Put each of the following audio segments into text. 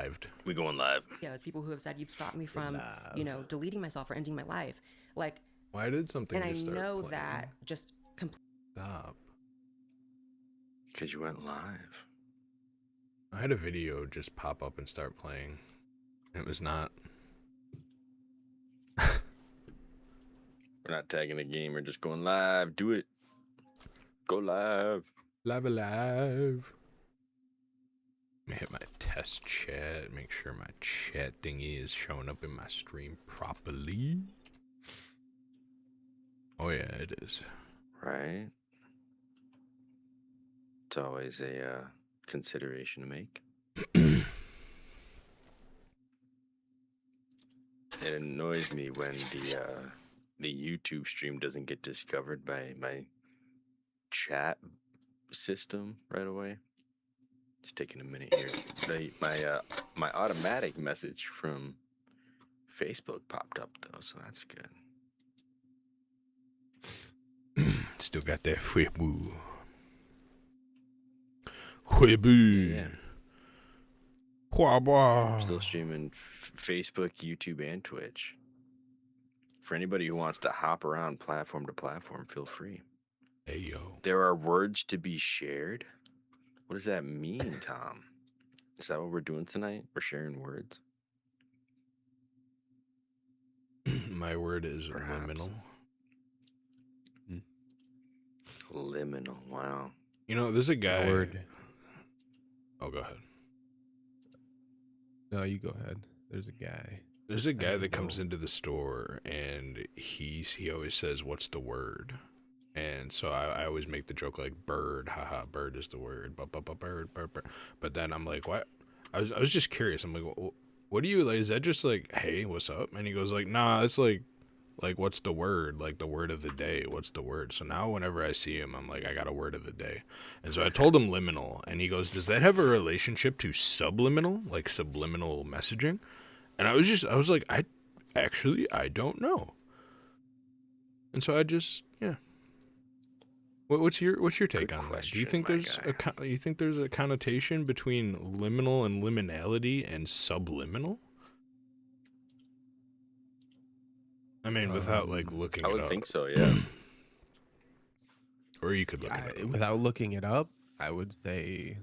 lived. We going live. videos, people who have said you've stopped me We're from, live. deleting myself or ending my life. Like, Why did something and I just start know playing? that just Stop. Because you went live. I had a video just pop up and start playing. It was not. We're not tagging the game. We're just going live. Do it. Go live. Live alive. Let me hit my test chat. Make sure my chat thingy is showing up in my stream properly. Oh yeah, it is. Right. It's always a consideration to make. It annoys me when the YouTube stream doesn't get discovered by my chat system right away. It's taking a minute here. My automatic message from Facebook popped up though, so that's good. Still got that Huebu. Huebu. Yeah. Huaba. Still streaming Facebook, YouTube, and Twitch. For anybody who wants to hop around platform to platform, feel free. Hey yo. There are words to be shared. What does that mean, Tom? Is that what we're doing tonight? We're sharing words? My word is Perhaps. liminal. Liminal. Wow. You know, there's a guy. Word. Oh, go ahead. No, you go ahead. There's a guy. There's a guy don't that comes know. into the store and he always says, "What's the word?" And so I always make the joke like bird, haha, bird is the word, bird. But then I'm like, what? I was just curious. I'm like, what do you like? Is that just like, hey, what's up? And he goes like, nah, it's like what's the word? Like the word of the day. What's the word? So now whenever I see him, I'm like, I got a word of the day. And so I told him liminal, and he goes, does that have a relationship to subliminal, like subliminal messaging? And I was like, I don't know. And so yeah. What's your take Good on that? Do question, you think there's a connotation between liminal and liminality and subliminal? I mean, without like looking I it would up. think so, yeah. Or you could look it up. Without looking it up, I would say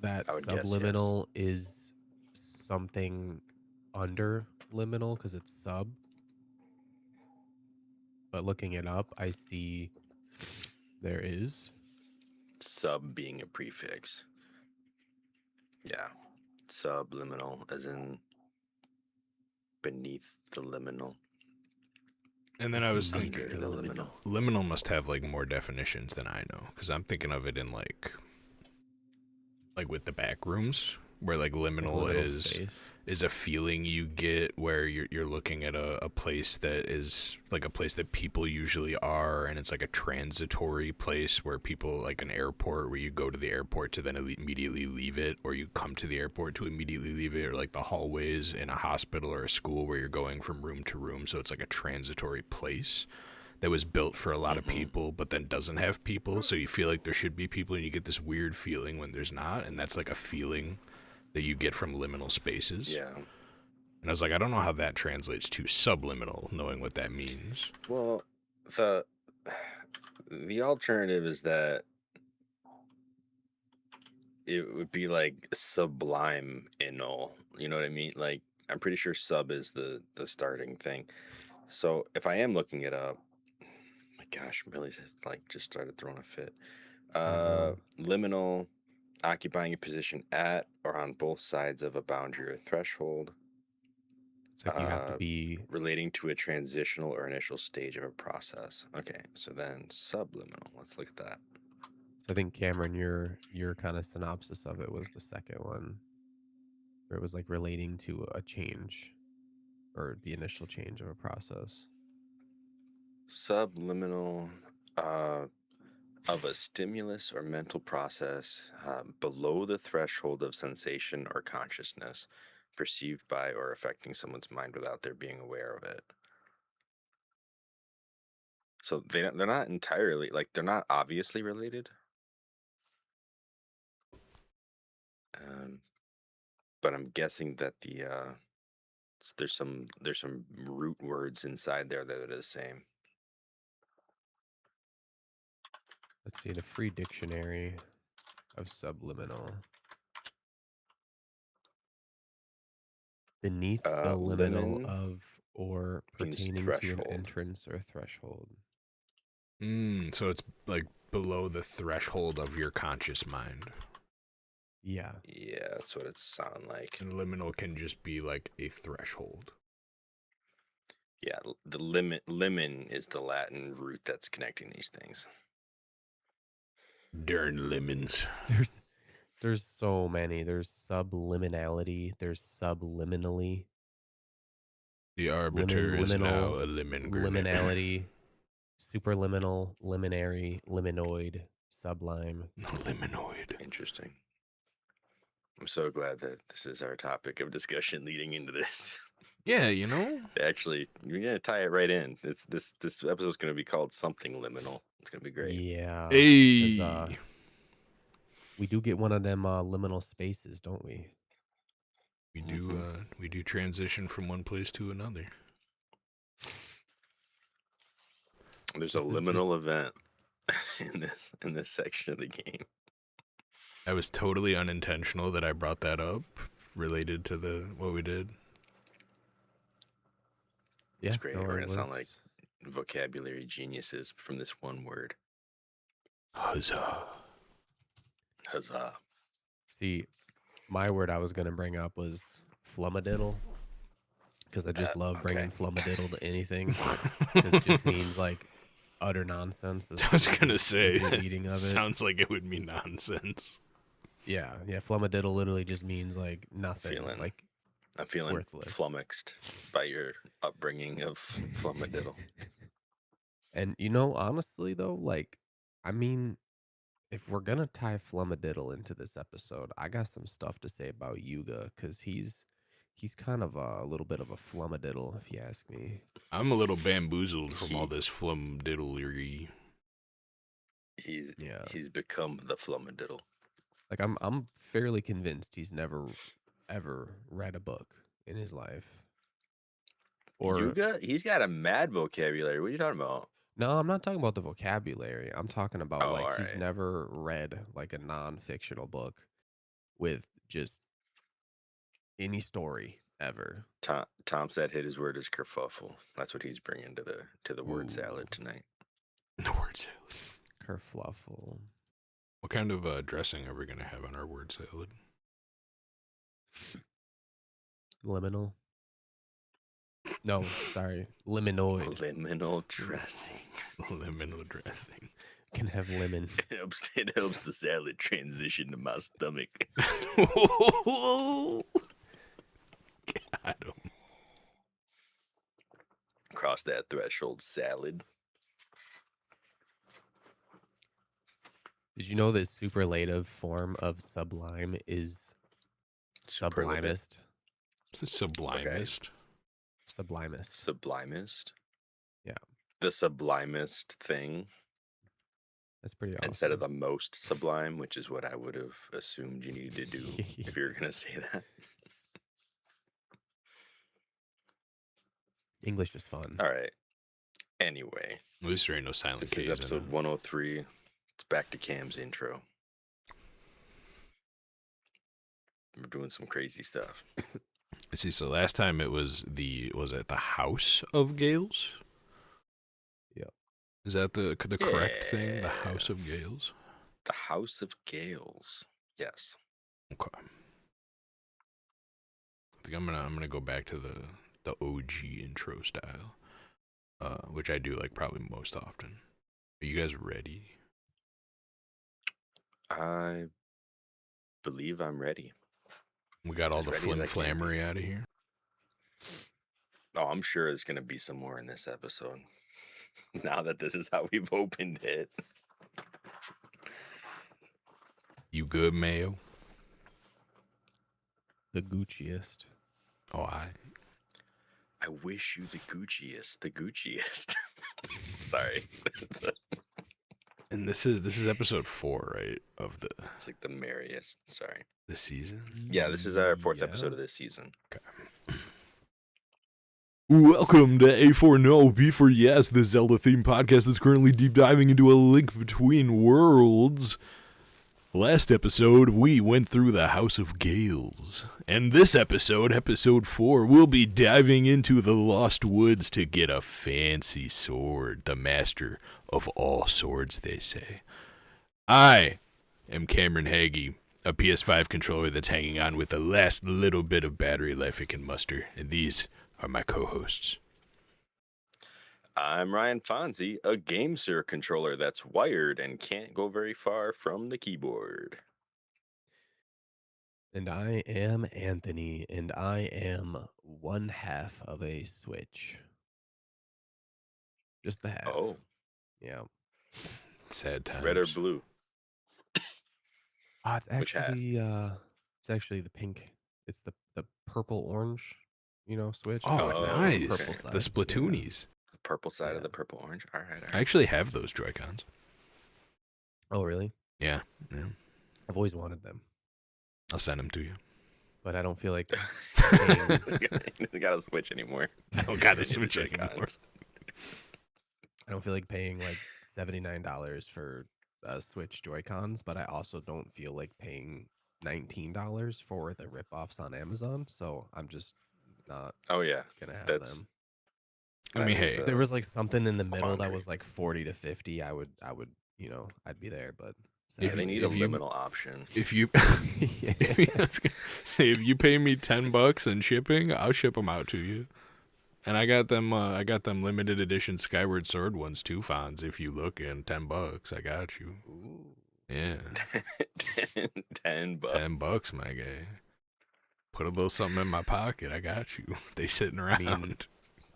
that I would guess, subliminal is something under liminal because it's sub. But looking it up, I see there is. Sub being a prefix. Yeah. Subliminal, as in beneath the liminal. And then I was Under thinking, the liminal. liminal must have like more definitions than I know, because I'm thinking of it in like with the back rooms, where like liminal is a feeling you get where you're looking at a place that is like a place that people usually are, and it's like a transitory place where people, like an airport where you go to the airport to then immediately leave it, or you come to the airport to immediately leave it, or like the hallways in a hospital or a school where you're going from room to room, so it's like a transitory place that was built for a lot of people but then doesn't have people, so you feel like there should be people and you get this weird feeling when there's not, and that's like a feeling that you get from liminal spaces. Yeah. And I was like, I don't know how that translates to subliminal, knowing what that means. Well, the alternative is that it would be like sublime inal. You know what I mean? Like, I'm pretty sure sub is the starting thing. So if I am looking it up, my gosh, Millie's like just started throwing a fit. Liminal, occupying a position at or on both sides of a boundary or threshold. It's like you have to be relating to a transitional or initial stage of a process. Okay, so then subliminal. Let's look at that. I think Cameron, your kind of synopsis of it was the second one, where it was like relating to a change or the initial change of a process. Subliminal of a stimulus or mental process below the threshold of sensation or consciousness, perceived by or affecting someone's mind without their being aware of it. So they're not entirely, like, they're not obviously related. but I'm guessing that there's some root words inside there that are the same. Let's see, the free dictionary of subliminal. Beneath the liminal Lemon of or means pertaining to an threshold. entrance or threshold. So it's like below the threshold of your conscious mind. Yeah. Yeah, that's what it sounds like. And liminal can just be like a threshold. Yeah, the lemon is the Latin root that's connecting these things. Darn lemons. There's so many. There's subliminality. There's subliminally. The arbiter is now a lemon grenade. Liminality. Superliminal. Liminary. Liminoid. Sublime. Liminoid. Interesting. I'm so glad that this is our topic of discussion leading into this. Yeah, you know? Actually, we're gonna tie it right in. This episode's gonna be called something liminal. It's gonna be great. Yeah. Hey. We do get one of them liminal spaces, don't we? We do transition from one place to another. There's a liminal event in this section of the game. That was totally unintentional that I brought that up related to what we did. Yeah, It's great. no, We're it gonna sound like works. vocabulary geniuses from this one word. Huzzah. Huzzah. See, my word I was gonna bring up was flummadiddle, because I just love bringing flummadiddle to anything. 'Cause it just means like utter nonsense. I was gonna say, the meaning of it sounds like it would mean nonsense. Yeah, flummadiddle literally just means like nothing. I'm feeling worthless. flummoxed by your upbringing of flummadiddle. And honestly though, like, I mean, if we're gonna tie flummadiddle into this episode, I got some stuff to say about Yuga, because he's kind of a little bit of a flummadiddle, if you ask me. I'm a little bamboozled from all this flumdiddlery. He's become the flummadiddle. Like, I'm fairly convinced he's never ever read a book in his life. Or he's got a mad vocabulary. What are you talking about? no, I'm not talking about the vocabulary. I'm talking about he's right. never read like a non-fictional book with just any story ever. Tom said his word is kerfuffle. That's what he's bringing to the word salad tonight. The word salad. Kerfluffle. What kind of dressing are we gonna have on our word salad? Liminal. No, sorry. Liminoid. Liminal dressing. Liminal dressing. Can have lemon. It helps the salad transition to my stomach. Got him. Cross that threshold, salad. Did you know that superlative form of sublime is sublimist? Sublimist. Sublimist. Sublimist. Yeah. The sublimist thing. That's pretty awesome. Instead of the most sublime, which is what I would have assumed you needed to do if you were going to say that. English is fun. All right. Anyway. At least there ain't no silent This K's is episode 103. It's back to Cam's intro. We're doing some crazy stuff. See, so last time it was it the House of Gales? Yep. Is that the correct thing? The House of Gales? The House of Gales. Yes. Okay. I think I'm gonna go back to the OG intro style, which I do like probably most often. Are you guys ready? I believe I'm ready. We got all the flim-flammery out of here. Oh, I'm sure there's going to be some more in this episode. Now that this is how we've opened it. You good, Mayo? The Gucciest. Oh, I wish you the Gucciest. The Gucciest. Sorry. And this is episode 4, right? It's like the merriest. Sorry. This season? Yeah, this is our 4th episode of this season. Okay. Welcome to A4NoB4Yes, the Zelda themed podcast that's currently deep diving into a link between worlds. Last episode, we went through the House of Gales. And this episode, episode 4, we'll be diving into the Lost Woods to get a fancy sword. The master of all swords, they say. I am Cameron Hagee, a PS5 controller that's hanging on with the last little bit of battery life it can muster. And these are my co-hosts. I'm Ryan Fonzie, a GameSir controller that's wired and can't go very far from the keyboard. And I am Anthony, and I am one half of a Switch. Just the half. Oh, Yeah. Sad times. red or blue? It's Which half? actually the pink. It's the purple orange, Switch. Oh, Oh, nice. okay. The Splatoonies. The purple side Yeah. of the purple orange. All right. I actually have those Joy-Cons. Oh, really? Yeah. I've always wanted them, I'll send them to you. but I don't feel like They got a Switch anymore. I don't got a Switch anymore. I don't feel like paying like $79 for Switch Joy-Cons, but I also don't feel like paying $19 for the ripoffs on Amazon. So I'm just not Oh yeah, gonna have that's. them. I mean, that is, hey. If there was like something in the middle that quandary. was like 40 to 50, I would, I'd be there. But Yeah, they need a if you- liminal option. If you say if you pay me $10 and shipping, I'll ship them out to you. And I got them limited edition Skyward Sword ones too, Fonz. If you look in $10, I got you. Ooh. Yeah, $10. $10, my guy. Put a little something in my pocket. I got you. They sitting around.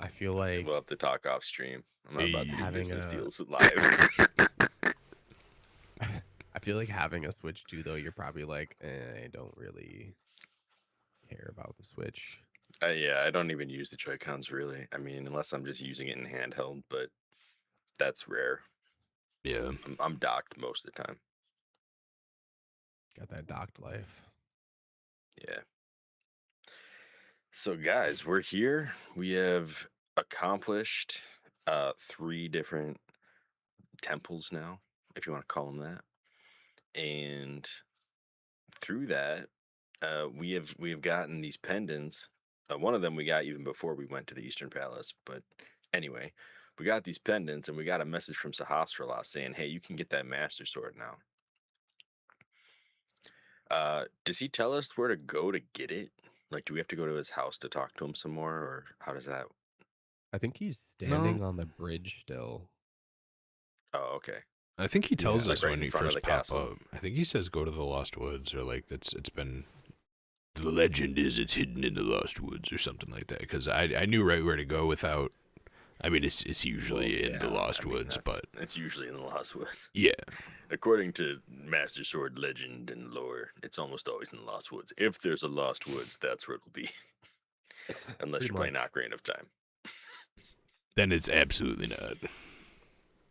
I feel like We'll have to talk off stream. I'm not about to do Having business a- deals live. I feel like having a Switch too, though. You're probably like, I don't really care about the Switch. Yeah, I don't even use the Joy-Cons really. I mean, unless I'm just using it in handheld, but that's rare. Yeah. I'm docked most of the time. Got that docked life. Yeah. So guys, we're here. We have accomplished 3 different temples now, if you want to call them that. And through that, we have gotten these pendants. One of them we got even before we went to the Eastern Palace. But anyway, we got these pendants, and we got a message from Sahasrarla saying, "Hey, you can get that Master Sword now." Does he tell us where to go to get it? Like, do we have to go to his house to talk to him some more, or how does that? I think he's standing on the bridge still. Oh, okay. I think he tells Yeah, us like right when in he front of first the pop castle. up. I think he says go to the Lost Woods, or like it's been. The legend is it's hidden in the Lost Woods, or something like that. Because I knew right where to go without. I mean, it's usually in the Lost Woods, but it's usually in the Lost Woods. yeah, According to Master Sword legend and lore, it's almost always in the Lost Woods. If there's a Lost Woods, that's where it'll be. Unless Pretty you're playing much. Ocarina of Time. then it's absolutely not.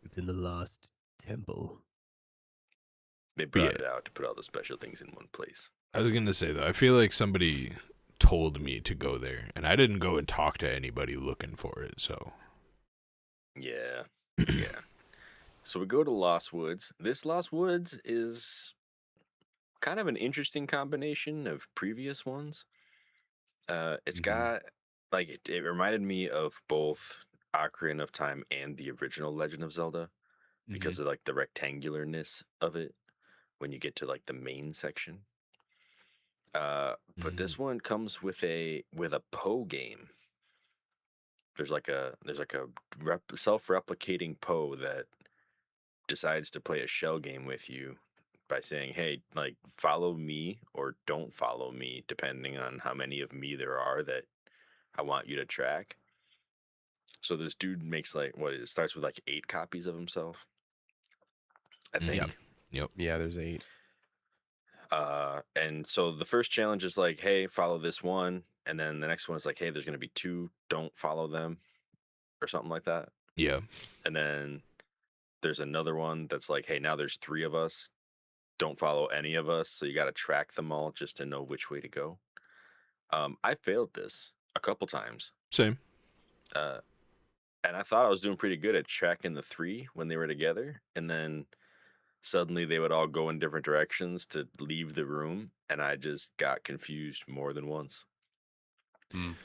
It's in the Lost Temple. They brought Yeah. it out to put all the special things in one place. I was gonna say though, I feel like somebody told me to go there, and I didn't go and talk to anybody looking for it. So Yeah. Yeah. So we go to Lost Woods. This Lost Woods is kind of an interesting combination of previous ones. It's Mhm. got like it reminded me of both Ocarina of Time and the original Legend of Zelda because of like the rectangularness of it when you get to like the main section. But this one comes with a Poe game. There's like a self-replicating Poe that decides to play a shell game with you by saying, "Hey, like follow me or don't follow me, depending on how many of me there are that I want you to track." So this dude makes like it starts with like 8 copies of himself, I Mhm. think. Yep. Yeah, there's 8. And so the first challenge is like, "Hey, follow this one," and then the next one is like, "Hey, there's gonna be 2, don't follow them," or something like that. Yeah. And then there's another one that's like, "Hey, now there's 3 of us, don't follow any of us, so you got to track them all just to know which way to go. I failed this a couple times, Same. uh, and I thought I was doing pretty good at tracking the three when they were together, and then suddenly they would all go in different directions to leave the room, and I just got confused more than once. Mm.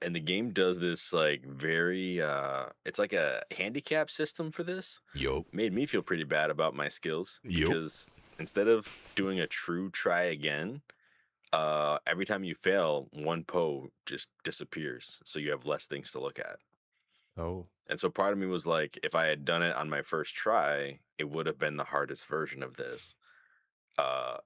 And the game does this like very it's like a handicap system for this. Yup. Made me feel pretty bad about my skills Yup. because instead of doing a true try again, every time you fail, one Poe just disappears, so you have less things to look at. Oh, And so part of me was like, if I had done it on my first try, it would have been the hardest version of this. Uh,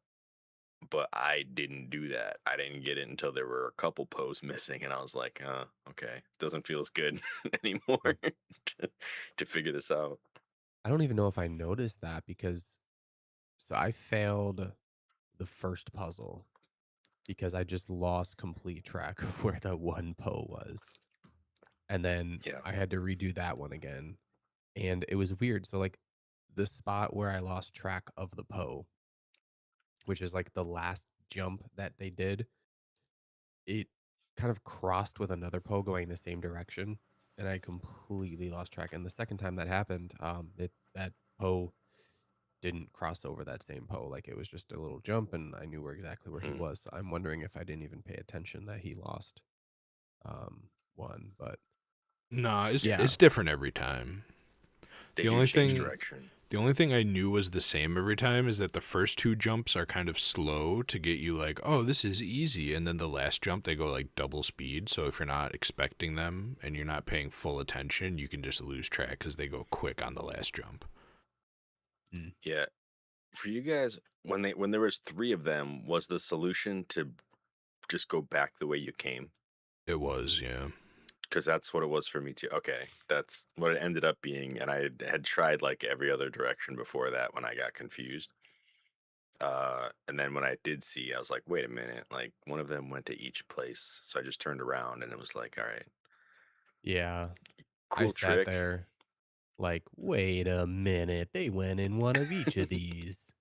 but I didn't do that. I didn't get it until there were a couple Poes missing, and I was like, okay, doesn't feel as good anymore huh. to figure this out. I don't even know if I noticed that because so I failed the first puzzle because I just lost complete track of where the one Poe was. And then Yeah. I had to redo that one again. And it was weird. So like the spot where I lost track of the Poe, which is like the last jump that they did, it kind of crossed with another Poe going the same direction. And I completely lost track. And the second time that happened, that Poe didn't cross over that same Poe. Like it was just a little jump, and I knew exactly where he Mm. was. So I'm wondering if I didn't even pay attention that he lost one. But Nah, yeah, it's different every time. They The do only change thing direction. the only thing I knew was the same every time is that the first two jumps are kind of slow to get you like, oh, this is easy, and then the last jump they go like double speed. So if you're not expecting them and you're not paying full attention, you can just lose track because they go quick on the last jump. mm, Yeah. For you guys, when there was three of them, was the solution to just go back the way you came? It was, yeah. Because that's what it was for me too. Okay, that's what it ended up being, and I had tried like every other direction before that when I got confused. And then when I did see, I was like, wait a minute, like one of them went to each place, so I just turned around and it was like, all right, yeah. I cool sat trick. there like, wait a minute, they went in one of each of these,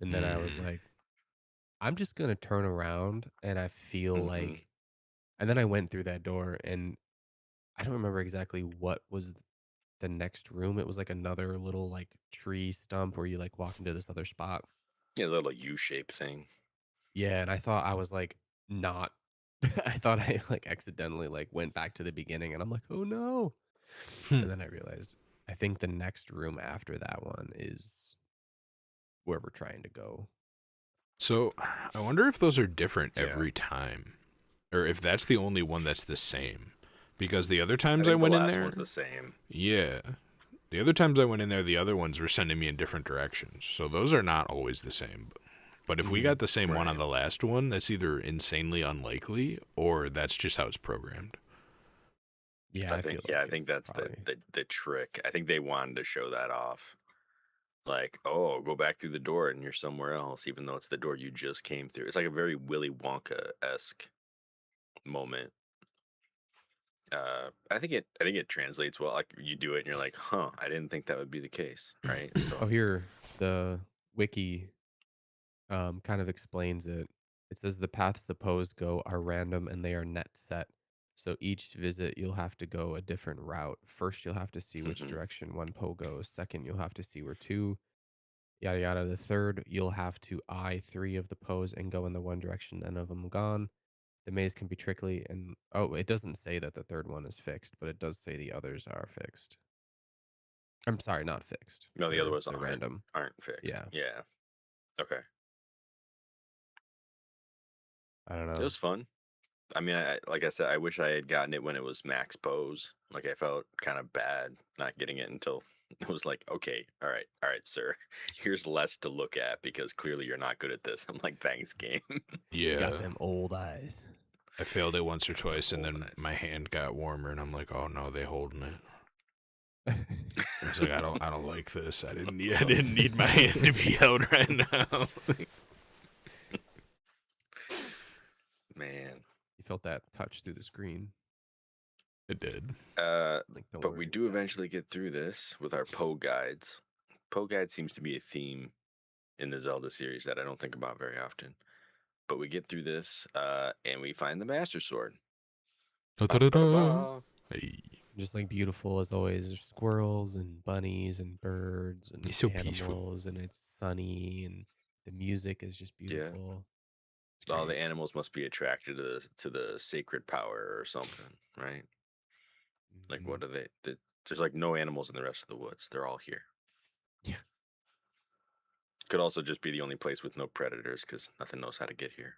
and then I was Mm. like, I'm just gonna turn around, and I feel Hmm. like, and then I went through that door, and I don't remember exactly what was the next room. It was like another little like tree stump where you like walk into this other spot. Yeah, a little U-shaped thing. Yeah, and I thought I was like not I thought I like accidentally like went back to the beginning and I'm like, "Oh no." And then I realized I think the next room after that one is where we're trying to go. So I wonder if those are different Yeah, every time, or if that's the only one that's the same. Because the other I times I think the went in last there, one's the same. yeah, the other times I went in there, the other ones were sending me in different directions. So those are not always the same. But if we Mm, got the same one on Right. the last one, that's either insanely unlikely or that's just how it's programmed. yeah, I feel I like think it's that's probably the trick. I think they wanted to show that off. Like, oh, go back through the door and you're somewhere else, even though it's the door you just came through. It's like a very Willy Wonka-esque moment. I think it translates well. Like you do it and you're like, huh, I didn't think that would be the case, right? Oh, So, here the wiki kind of explains it. It says the paths the pose go are random and they are net set. So each visit you'll have to go a different route. First you'll have to see which mhm. direction one po goes. Second you'll have to see where two, yada yada. The third you'll have to eye three of the pose and go in the one direction, none of them gone. The maze can be tricky and oh, it doesn't say that the third one is fixed, but it does say the others are fixed. I'm sorry, not fixed. No, the other ones They're random. aren't fixed. Yeah. Yeah. Okay. I don't It know. was fun. I mean, like I said, I wish I had gotten it when it was max pose. Like I felt kind of bad not getting it until it was like, okay, all right, sir. Here's less to look at because clearly you're not good at this. I'm like, thanks, game. You got Yeah. them old eyes. I failed it once or Them twice and old then eyes. my hand got warmer and I'm like, oh no, they holding it. I was like, I don't like this. I didn't need my hand to be held right now. Man. You felt that touch through the screen. It did. Like, don't But we worry, do we got eventually get through this with our Poe guides. Poe guide seems to be a theme in the Zelda series that I don't think about very often. But we get through this, and we find the Master Sword. Da-da-da-da. Ba-ba-da-ba. Hey, Just like beautiful as always. There's squirrels and bunnies and birds and he's so peaceful. animals, and it's sunny, and the music is just Yeah. beautiful. It's All the great. animals must be attracted to the sacred power or something, right? Like, Mhm. what are they? There's like no animals in the rest of the woods. They're all here. Yeah, Could also just be the only place with no predators because nothing knows how to get here.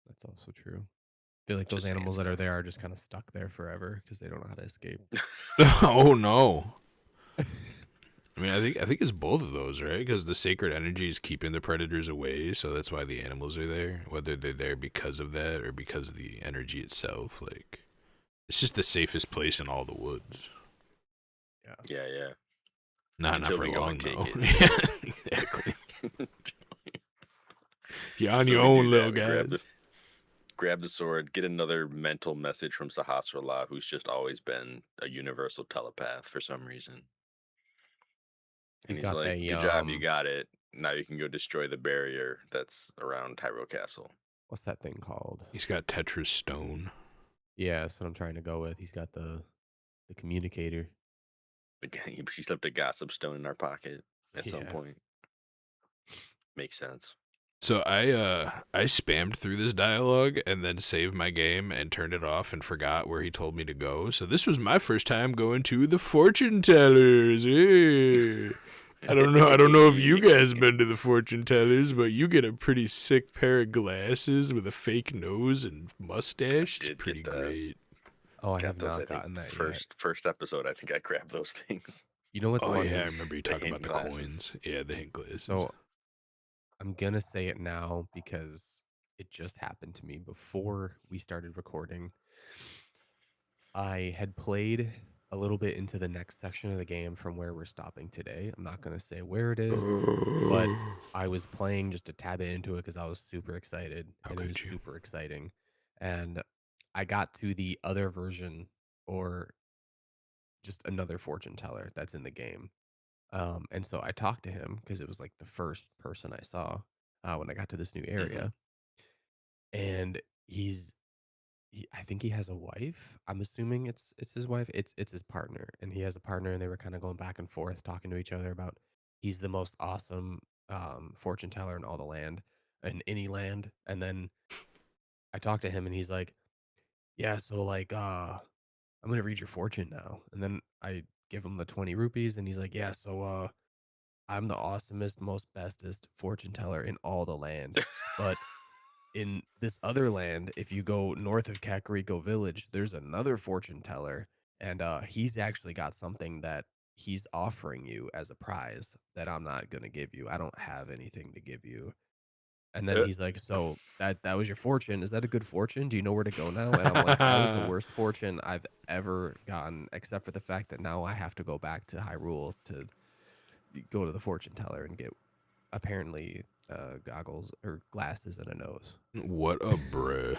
that's also true. I feel like those Just saying animals that are stuff. there are just kind of stuck there forever because they don't know how to escape. Oh no. I mean, I think it's both of those, right? Because the sacred energy is keeping the predators away, so that's why the animals are there. Whether they're there because of that or because of the energy itself, like it's just the safest place in all the woods. Yeah, yeah. Not Until for we go long and take though. it. Yeah, exactly. You're on So your we own, do little that. We guys. grab the sword, get another mental message from Sahasrarla, who's just always been a universal telepath for some reason. And He's he's got like, the "Good job, you got it. Now you can go destroy the barrier that's around Hyrule Castle." what's that thing called? He's got Tetris Stone. Yeah, that's what I'm trying to go with. He's got the communicator. He slipped a gossip stone in our pocket at some Yeah. point. Makes sense. So I spammed through this dialogue and then saved my game and turned it off and forgot where he told me to go. So this was my first time going to the fortune tellers. Eh. I don't know if you guys been to the fortune tellers, but you get a pretty sick pair of glasses with a fake nose and mustache. It's did pretty get that. great. Oh, I Got have those, I not think, gotten that yet. first episode. I think I grabbed those things. You know what's Oh funny? yeah, I remember you The talking about hint the glasses. coins. Yeah, the hint glasses. So I'm gonna say it now because it just happened to me before we started recording. I had played a little bit into the next section of the game from where we're stopping today. I'm not gonna say where it is, but I was playing just to tab it into it because I was super excited, How and it could was you? super exciting. And I got to the other version, or just another fortune teller that's in the game. And so I talked to him because it was like the first person I saw when I got to this new area, and I think he has a wife. I'm assuming it's his wife. It's his partner, and he has a partner, and they were kind of going back and forth talking to each other about he's the most awesome fortune teller in all the land, in any land. And then I talked to him, and he's like, "Yeah, so like I'm gonna read your fortune now." And then I give him the 20 rupees, and he's like, "Yeah, so I'm the awesomest, most bestest fortune teller in all the land. But in this other land, if you go north of Kakariko Village, there's another fortune teller, and he's actually got something that he's offering you as a prize that I'm not gonna give you. I don't have anything to give you." And then he's like, "So that was your fortune. Is that a good fortune? Do you know where to go now?" And I'm like, "That was the worst fortune I've ever gotten, except for the fact that now I have to go back to Hyrule to go to the fortune teller and get apparently goggles or glasses and a nose." What a bruh.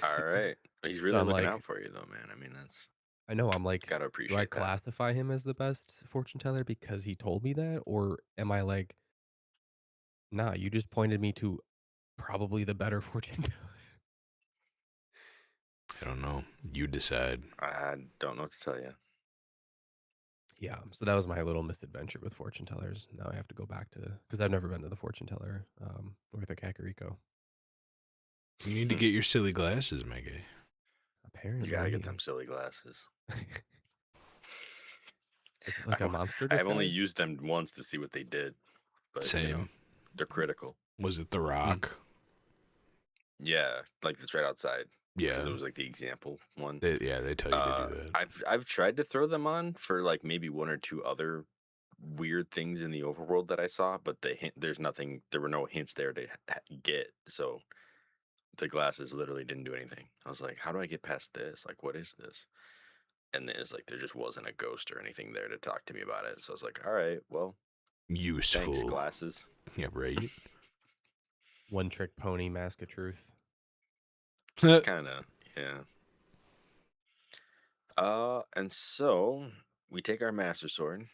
All right. He's So really I'm looking like, out for you, though, man. I mean, that's I know, I'm like, gotta do I appreciate that. classify him as the best fortune teller because he told me that? Or am I like, nah, you just pointed me to probably the better fortune teller? I don't know. You decide. I don't know what to tell you. Yeah, so that was my little misadventure with fortune tellers. Now I have to go back to, because I've never been to the fortune teller north of Kakariko. You need to get your silly glasses, my guy. Apparently. You gotta get them silly glasses. Is it like a monster I've only disguise? used them once to see what they did, but Same. you know, they're critical. Was it The Rock? Yeah, like it's right outside. Yeah. Because it was like the example one. They tell you to do that. I've tried to throw them on for like maybe one or two other weird things in the overworld that I saw, but there's nothing. There were no hints there to get. So the glasses literally didn't do anything. I was like, how do I get past this? Like, what is this? And then it's like there just wasn't a ghost or anything there to talk to me about it. So I was like, all right, well, Useful. thanks, glasses. Yeah, right. One trick pony, mask of truth. Kind of, yeah. And so we take our master sword,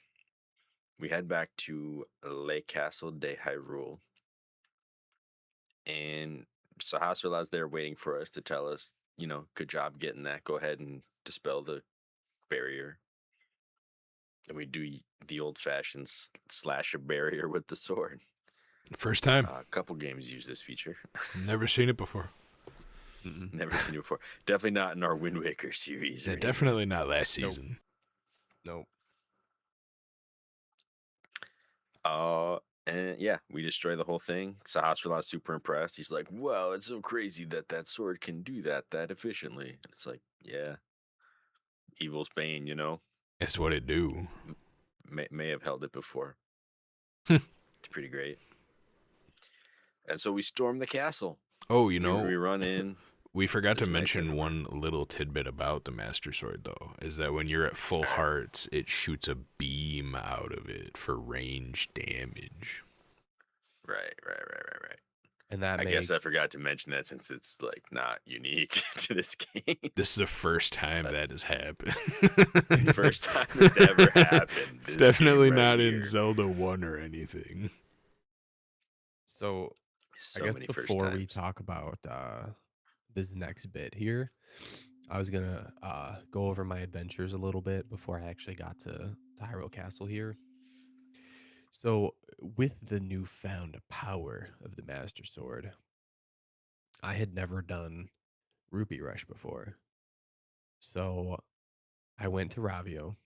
we head back to Lake Castle de Hyrule, and Sahasrar's there waiting for us to tell us, good job getting that. Go ahead and dispel the barrier. And we do the old-fashioned slash a barrier with the sword. First time. A couple games use this feature. Never seen it before. Never seen it before. Definitely not in our Wind Waker series. Yeah, definitely not last season. Nope. And yeah, we destroy the whole thing. Sahasrar's super impressed. He's like, "Wow, it's so crazy that sword can do that efficiently." It's like, yeah, evil's bane, That's what it do. May have held it before. Hmm. It's pretty great. And so we storm the castle. Oh, we run in. We forgot to mention one little tidbit about the Master Sword, though, is that when you're at full hearts, it shoots a beam out of it for range damage. Right. And that I guess I forgot to mention that since it's like not unique to this game. This is the first time that has happened. First time it's ever happened. Definitely not in Zelda 1 or anything. So I guess before we talk about this next bit here, I was gonna go over my adventures a little bit before I actually got to Hyrule Castle here. So with the newfound power of the Master Sword, I had never done Rupee Rush before. So I went to Ravio.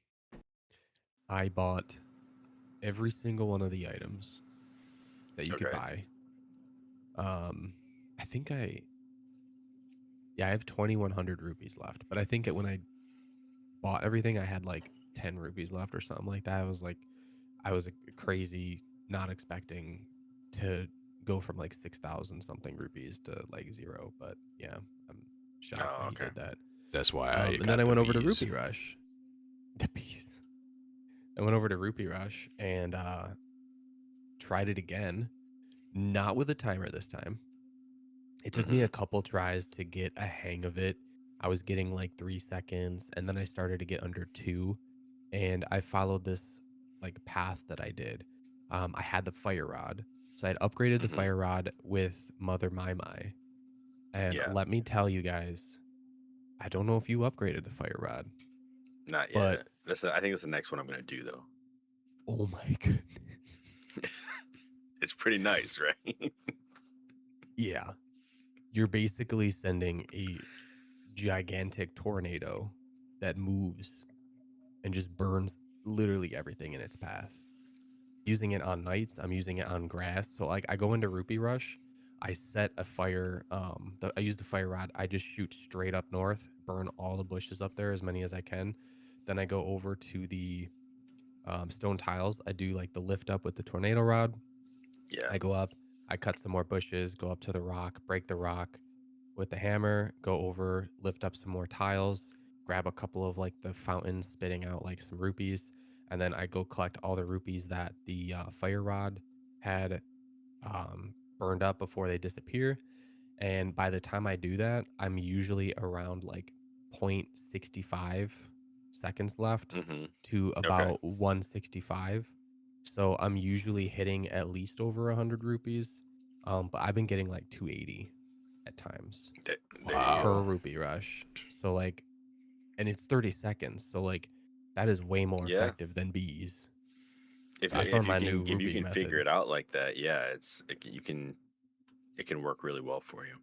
I bought every single one of the items that you could buy. I think I have 2,100 rupees left, but I think when I bought everything, I had like 10 rupees left or something like that. I was crazy, not expecting to go from like 6,000 something rupees to like 0. But yeah, I'm shocked that he did that. That's why and then I went over to Rupee Rush. The bees. I went over to Rupee Rush and tried it again, not with a timer this time. It took me a couple tries to get a hang of it. I was getting like 3 seconds, and then I started to get under 2, and I followed this like path that I did. I had the fire rod, so I had upgraded the fire rod with Mother Mai Mai, and let me tell you guys, I don't know if you upgraded the fire rod. Not yet. I think that's the next one I'm gonna do though. Oh my goodness. It's pretty nice, right? Yeah. You're basically sending a gigantic tornado that moves and just burns literally everything in its path. Using it on nights, I'm using it on grass. So like I go into Rupee Rush, I set a fire, I use the fire rod, I just shoot straight up north, burn all the bushes up there, as many as I can. Then I go over to the stone tiles. I do like the lift up with the tornado rod. Yeah. I go up, I cut some more bushes, go up to the rock, break the rock with the hammer, go over, lift up some more tiles, grab a couple of like the fountains spitting out like some rupees, and then I go collect all the rupees that the fire rod had burned up before they disappear. And by the time I do that, I'm usually around like 0.65 seconds left to about 165. So I'm usually hitting at least over 100 rupees. But I've been getting like 280 at times per Rupee Rush. So like, and it's 30 seconds. So like, that is way more effective than bees. If you can figure it out like that, it can work really well for you.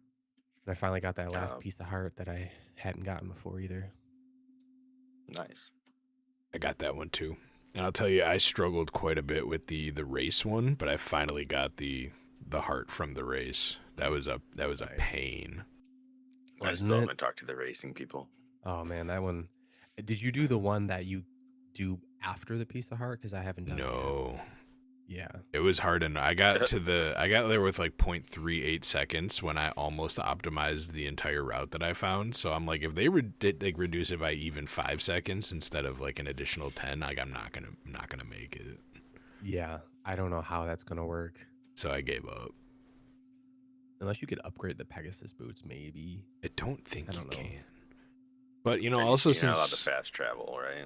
And I finally got that last piece of heart that I hadn't gotten before either. Nice. I got that one too. And I'll tell you, I struggled quite a bit with the race one, but I finally got the heart from the race. That was a pain. I still haven't talked to the racing people. Oh man, that one. Did you do the one that you do after the piece of heart? Because I haven't done it yet. No. Yeah. It was hard, and I got there with like 0.38 seconds when I almost optimized the entire route that I found. So I'm like, if they did like reduce it by even 5 seconds instead of like an additional 10, like I'm not gonna make it. Yeah, I don't know how that's gonna work. So I gave up. Unless you could upgrade the Pegasus boots, maybe. I don't think you can. But also you're since not allowed to fast travel, right?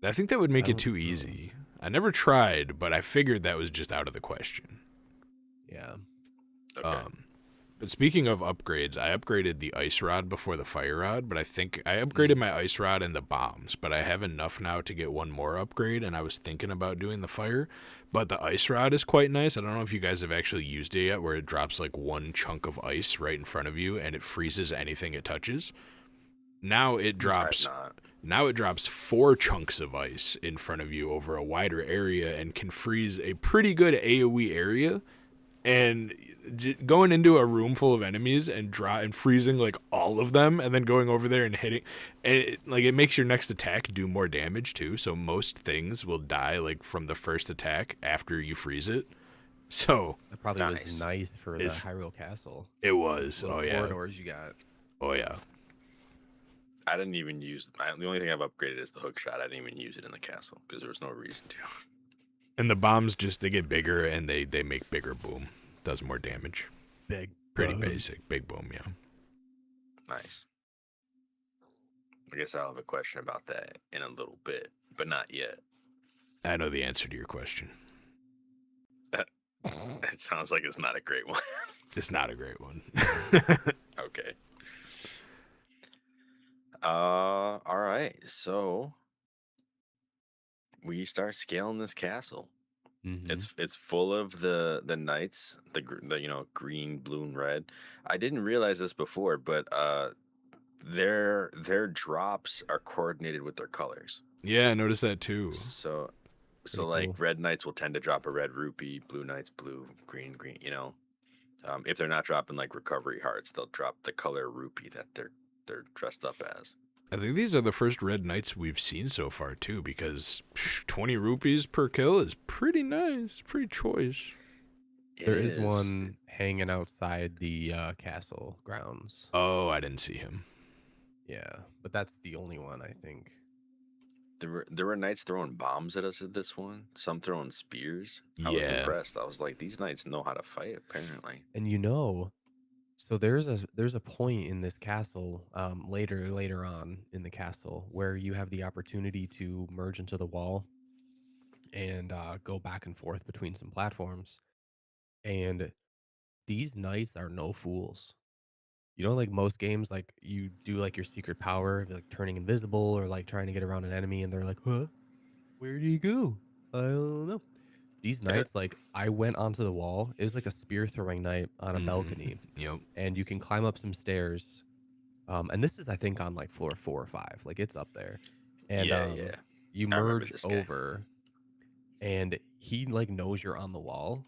I think that would make it too easy. I never tried, but I figured that was just out of the question. Yeah. Okay. But speaking of upgrades, I upgraded the ice rod before the fire rod, but I think I upgraded my ice rod and the bombs, but I have enough now to get one more upgrade, and I was thinking about doing the fire. But the ice rod is quite nice. I don't know if you guys have actually used it yet, where it drops like one chunk of ice right in front of you, and it freezes anything it touches. Now it drops. Now it drops 4 chunks of ice in front of you over a wider area and can freeze a pretty good AoE area. And going into a room full of enemies and freezing like all of them, and then going over there and hitting, and it makes your next attack do more damage too. So most things will die like from the first attack after you freeze it. So that probably was nice for the Hyrule Castle. It was. Oh yeah. Corridors you got. Oh yeah. I didn't even use the only thing I've upgraded is the hook shot. I didn't even use it in the castle because there was no reason to. And the bombs they get bigger and they make bigger boom. Does more damage. Pretty basic. Big boom, yeah. Nice. I guess I'll have a question about that in a little bit, but not yet. I know the answer to your question. It sounds like it's not a great one. It's not a great one. Okay. All right. So we start scaling this castle. Mm-hmm. It's full of the knights, the green, blue, and red. I didn't realize this before, but their drops are coordinated with their colors. Yeah, I noticed that too. So Pretty like cool. red knights will tend to drop a red rupee, blue knights blue, green. If they're not dropping like recovery hearts, they'll drop the color rupee that they're dressed up as. I think these are the first red knights we've seen so far too, because 20 rupees per kill is pretty nice, pretty choice. There is one hanging outside the castle grounds. Oh, I didn't see him. Yeah, but that's the only one, I think. There were knights throwing bombs at us at this one. Some throwing spears. I was impressed. I was like, these knights know how to fight, apparently. And so there's a point in this castle, later on in the castle, where you have the opportunity to merge into the wall and go back and forth between some platforms. And these knights are no fools. Like most games, like you do like your secret power, like turning invisible or like trying to get around an enemy, and they're like, "Huh? Where do you go? I don't know." These knights, like I went onto the wall. It was like a spear throwing knight on a balcony. Yep. And you can climb up some stairs. And this is, I think, on like floor 4 or 5. Like it's up there. And you merge over, and he like knows you're on the wall.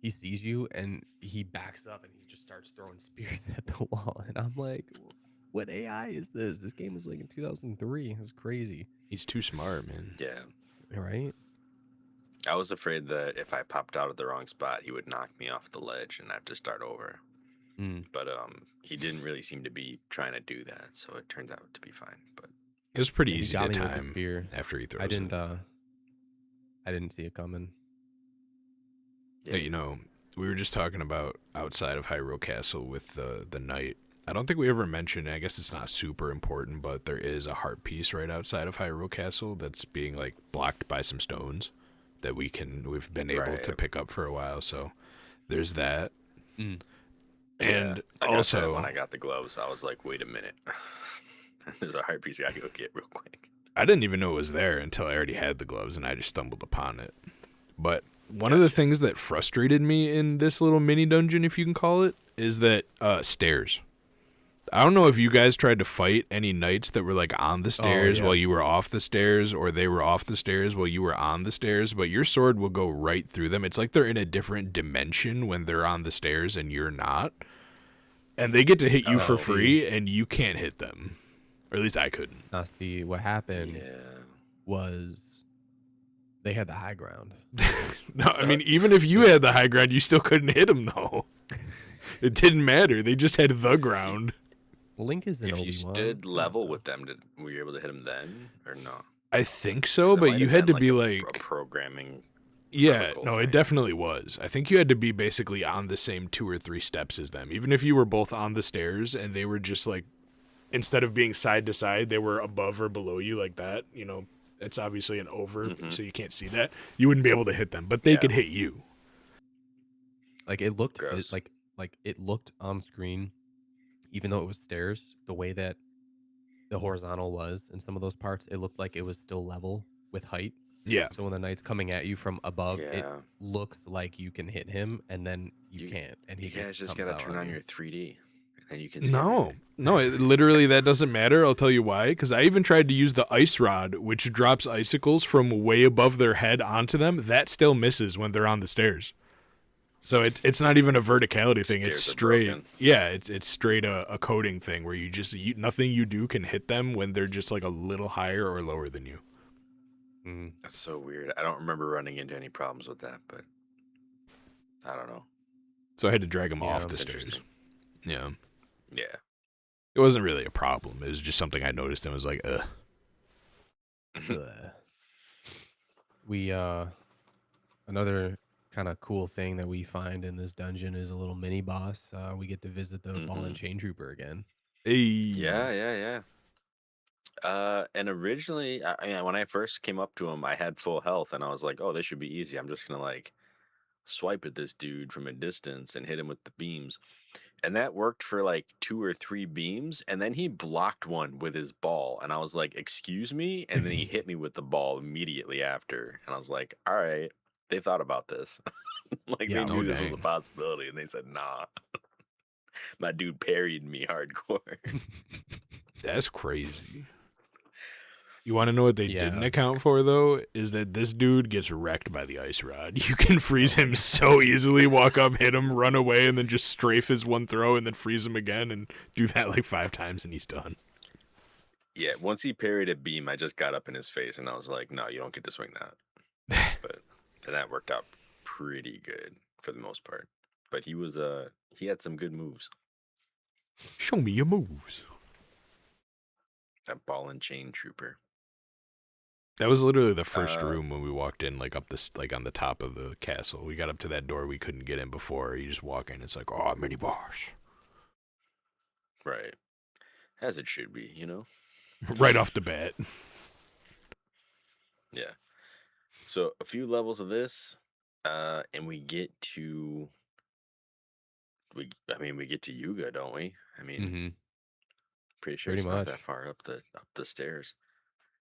He sees you and he backs up and he just starts throwing spears at the wall. And I'm like, what AI is this? This game was like in 2003. It's crazy. He's too smart, man. Yeah. Right? I was afraid that if I popped out at the wrong spot, he would knock me off the ledge and I have to start over. But he didn't really seem to be trying to do that, so it turned out to be fine. But it was pretty he easy got to me with the time spear. after he throws I didn't it. I didn't see it coming. Yeah, we were just talking about outside of Hyrule Castle with the knight. I don't think we ever mentioned, I guess it's not super important, but there is a heart piece right outside of Hyrule Castle that's being like blocked by some stones that we've been able to pick up for a while. So there's that. And also when I got the gloves, I was like, wait a minute. There's a heart piece I gotta go get real quick. I didn't even know it was there until I already had the gloves and I just stumbled upon it. But one of the things that frustrated me in this little mini dungeon, if you can call it, is that stairs. I don't know if you guys tried to fight any knights that were like on the stairs while you were off the stairs, or they were off the stairs while you were on the stairs, but your sword will go right through them. It's like they're in a different dimension when they're on the stairs and you're not. And they get to hit you for free and you can't hit them. Or at least I couldn't. Now see, what happened was they had the high ground. No, I mean, even if you had the high ground, you still couldn't hit them, though. It didn't matter. They just had the ground. Link is an If Obi-Wan. you stood level with them, were you able to hit them then, or no? I think so, but you had to be like a programming. Yeah, no, it definitely was. I think you had to be basically on the same 2 or 3 steps as them. Even if you were both on the stairs and they were just like, instead of being side to side, they were above or below you like that, It's obviously an over, Mhm. so you can't see that. You wouldn't be able to hit them, but they Yeah. could hit you. Like it looked Gross. like it looked on screen, even though it was stairs. The way that the horizontal was in some of those parts, it looked like it was still level with height. Yeah. So when the knight's coming at you from above, it Yeah. looks like you can hit him, and then you You can't, and he you guys just comes gotta out turn on on you. your 3D, and then you can see No, everything. no, literally that doesn't matter. I'll tell you why. Because I even tried to use the ice rod, which drops icicles from way above their head onto them. That still misses when they're on the stairs. So it's not even a verticality thing. It's Stairs are straight. broken. Yeah, it's straight a coding thing where nothing you do can hit them when they're just like a little higher or lower than you. Mm. That's so weird. I don't remember running into any problems with that, but I don't know. So I had to drag them Yeah, off the It's stairs. interesting. Yeah, Yeah. it wasn't really a problem. It was just something I noticed and was like, ugh. Bleh. We another kind of cool thing that we find in this dungeon is a little mini boss. We get to visit the ball and Mhm. chain trooper again. Hey. Yeah. And originally, when I first came up to him, I had full health, and I was like, "Oh, this should be easy. I'm just gonna like swipe at this dude from a distance and hit him with the beams." And that worked for like 2 or 3 beams, and then he blocked one with his ball, and I was like, "Excuse me?" And then he hit me with the ball immediately after, and I was like, "All right, they thought about this. Like they Yeah. knew Oh, this was a dang. possibility, and they said, nah." My dude parried me hardcore. That's crazy. You want to know what they didn't Yeah. account for, though? Is that this dude gets wrecked by the ice rod. You can freeze Oh my him gosh. so easily, walk up, hit him, run away, and then just strafe his one throw and then freeze him again and do that like 5 times and he's done. Yeah, once he parried a beam, I just got up in his face, and I was like, "No, you don't get to swing that." But and that worked out pretty good for the most part. But he had some good moves. Show me your moves. That ball and chain trooper. That was literally the first Uh, room when we walked in, like up this, like on the top of the castle. We got up to that door we couldn't get in before. You just walk in, it's like, oh, mini boss. Right. As it should be, you know? Right off the bat. Yeah. So a few levels of this, and we get to we get to Yuga, don't we? I mean, Mm-hmm. pretty sure Pretty it's not much. that far up the stairs.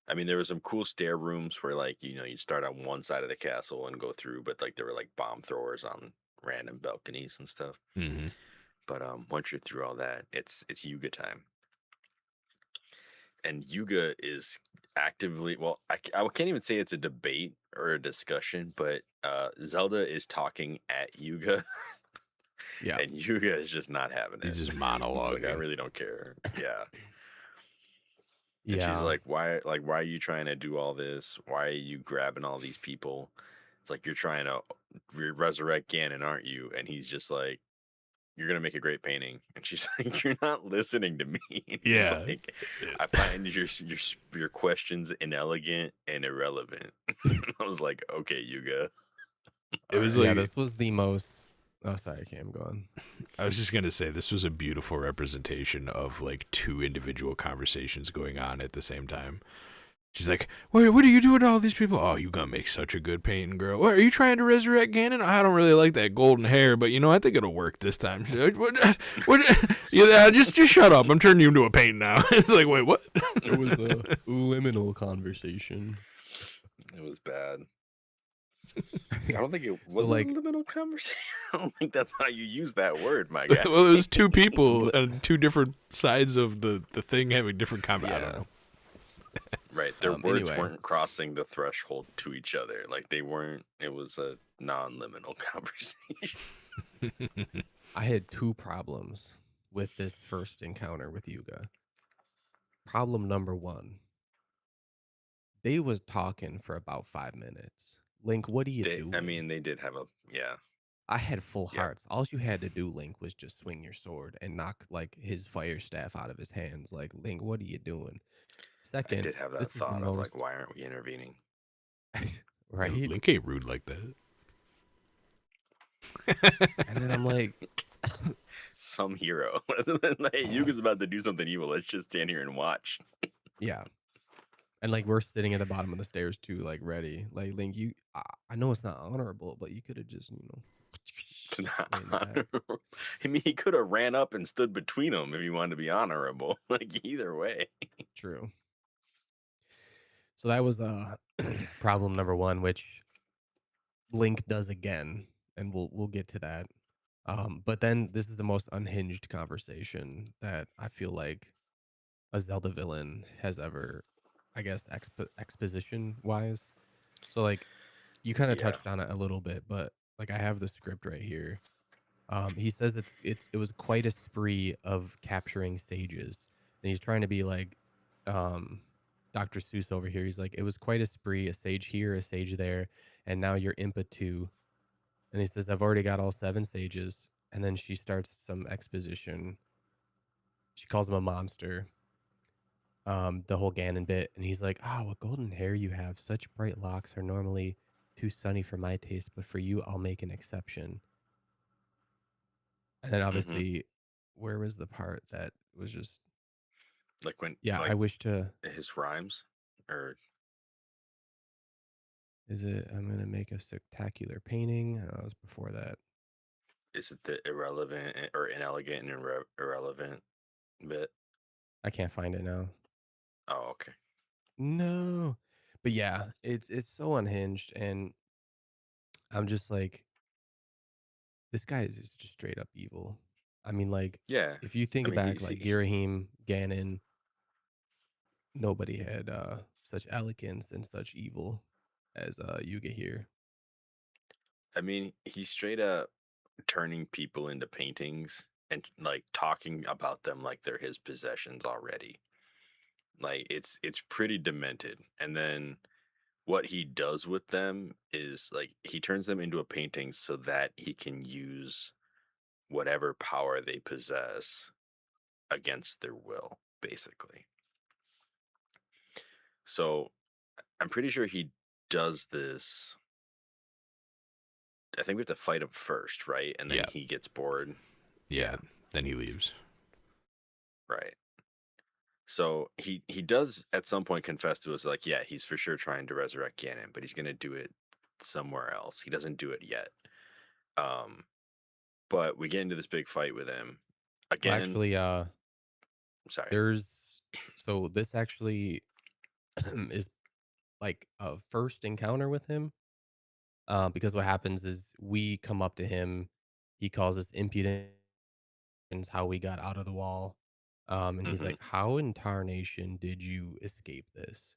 I mean, there were some cool stair rooms where like, you start on one side of the castle and go through, but like there were like bomb throwers on random balconies and stuff. Mm-hmm. But once you're through all that, it's Yuga time. And Yuga is actively, well, I can't even say it's a debate or a discussion, but Zelda is talking at Yuga, Yeah. and Yuga is just not having it. He's just He's like, I monologuing. really don't care. Yeah. And Yeah. she's like, why are you trying to do all this? Why are you grabbing all these people? It's like, you're trying to resurrect Ganon, aren't you? And he's just like, you're gonna make a great painting. And she's like, you're not listening to me. And he's Yeah. like, I find your questions inelegant and irrelevant. I was like, okay, Yuga. It was Yeah, like, this was the most. Oh, sorry, Cam, go on. I was just going to say, this was a beautiful representation of like 2 individual conversations going on at the same time. She's like, what are you doing to all these people? Oh, you gonna make such a good painting, girl. What, are you trying to resurrect Ganon? I don't really like that golden hair, but I think it'll work this time. She's like, what? Yeah, just shut up. I'm turning you into a painting now. It's like, wait, what? It was a liminal conversation. It was bad. I don't think it was So, like- a liminal conversation. I don't think that's how you use that word, my guy. Well, it was 2 people on 2 different sides of the thing having different I don't Yeah. know. Right. Their words Anyway. weren't crossing the threshold to each other. Like they weren't, it was a non-liminal conversation. I had 2 problems with this first encounter with Yuga. Problem number 1. They was talking for about 5 minutes. Link, what are you doing? I mean, they did have yeah. I had full Yeah. hearts. All you had to do, Link, was just swing your sword and knock like his fire staff out of his hands. Like, Link, what are you doing? Second, I did have that this is the thought of most like, why aren't we intervening? right. Link ain't rude like that. And then I'm like, Some hero. Like, Yuga's about to do something evil. Let's just stand here and watch. yeah. And like we're sitting at the bottom of the stairs too, like ready. Like Link, I know it's not honorable, but you could have just way in the back. I mean, he could have ran up and stood between them if he wanted to be honorable. Like either way. True. So that was problem number one, which Link does again, and we'll get to that. But then this is the most unhinged conversation that I feel like a Zelda villain has ever, I guess, exposition wise. So like you kind of Yeah. touched on it a little bit, but like I have the script right here. He says it was quite a spree of capturing sages, and he's trying to be like um, Dr. Seuss over here. He's like, it was quite a spree, a sage here, a sage there, and now you're Impa too. And he says, I've already got all 7 sages. And then she starts some exposition. She calls him a monster. The whole Ganon bit, and he's like, "Ah, what golden hair you have! Such bright locks are normally too sunny for my taste, but for you, I'll make an exception." And then Hmm. obviously, where was the part that was just, Like when, yeah, I like wish to, his rhymes, or is it, I'm gonna make a spectacular painting. That was before that. is it the irrelevant or inelegant and irrelevant bit? I can't find it now. Oh, okay. No, but yeah, it's so unhinged, and I'm just like, this guy is just straight up evil. I mean, like, Yeah. if you I think mean, back, like Girahim, Ganon, nobody had such elegance and such evil as Yuga here. I mean, he's straight up turning people into paintings and like talking about them like they're his possessions already. Like it's pretty demented. And then what he does with them is like he turns them into a painting so that he can use whatever power they possess against their will, basically. So I'm pretty sure he does this. I think we have to fight him first, right? And then Yeah. he gets bored. Yeah. Then he leaves. Right. So he does at some point confess to us like, yeah, he's for sure trying to resurrect Ganon, but he's gonna do it somewhere else. He doesn't do it yet. Um, but we get into this big fight with him Well, again. actually, Sorry. there's so this actually is like a first encounter with him. Because what happens is we come up to him, he calls us impudent, and how we got out of the wall. And he's Hmm. like, "How in tarnation did you escape this?"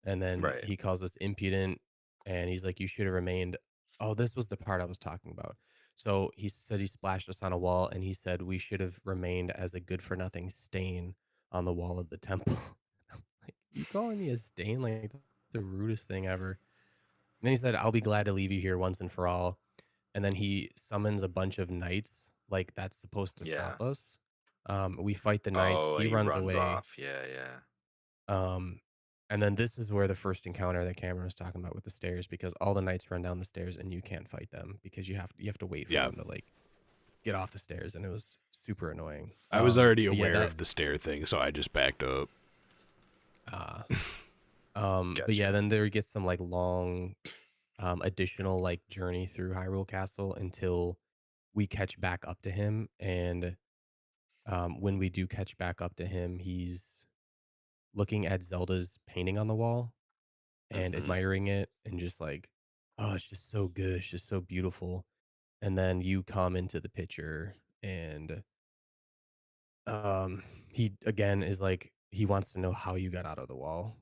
And then Right. he calls us impudent, and he's like, "You should have remained." Oh, this was the part I was talking about. So he said he splashed us on a wall, and he said we should have remained as a good for nothing stain on the wall of the temple. I'm like, you calling me a stain? Like that's the rudest thing ever. And then he said, "I'll be glad to leave you here once and for all." And then he summons a bunch of knights, like that's supposed to Yeah. stop us. We fight the knights. Oh, He and he runs runs away. off. Yeah, yeah. Um, and then this is where the first encounter that Cameron was talking about with the stairs, because all the knights run down the stairs and you can't fight them because you have to wait for Yeah. them to like get off the stairs, and it was super annoying. I was already But yeah, aware of the stair thing, so I just backed up. uh, but Gotcha. yeah, then there gets some like long, additional like journey through Hyrule Castle until we catch back up to him, and when we do catch back up to him, he's looking at Zelda's painting on the wall and Hmm. admiring it and just like, oh, it's just so good. It's just so beautiful. And then you come into the picture, and he again is like, he wants to know how you got out of the wall.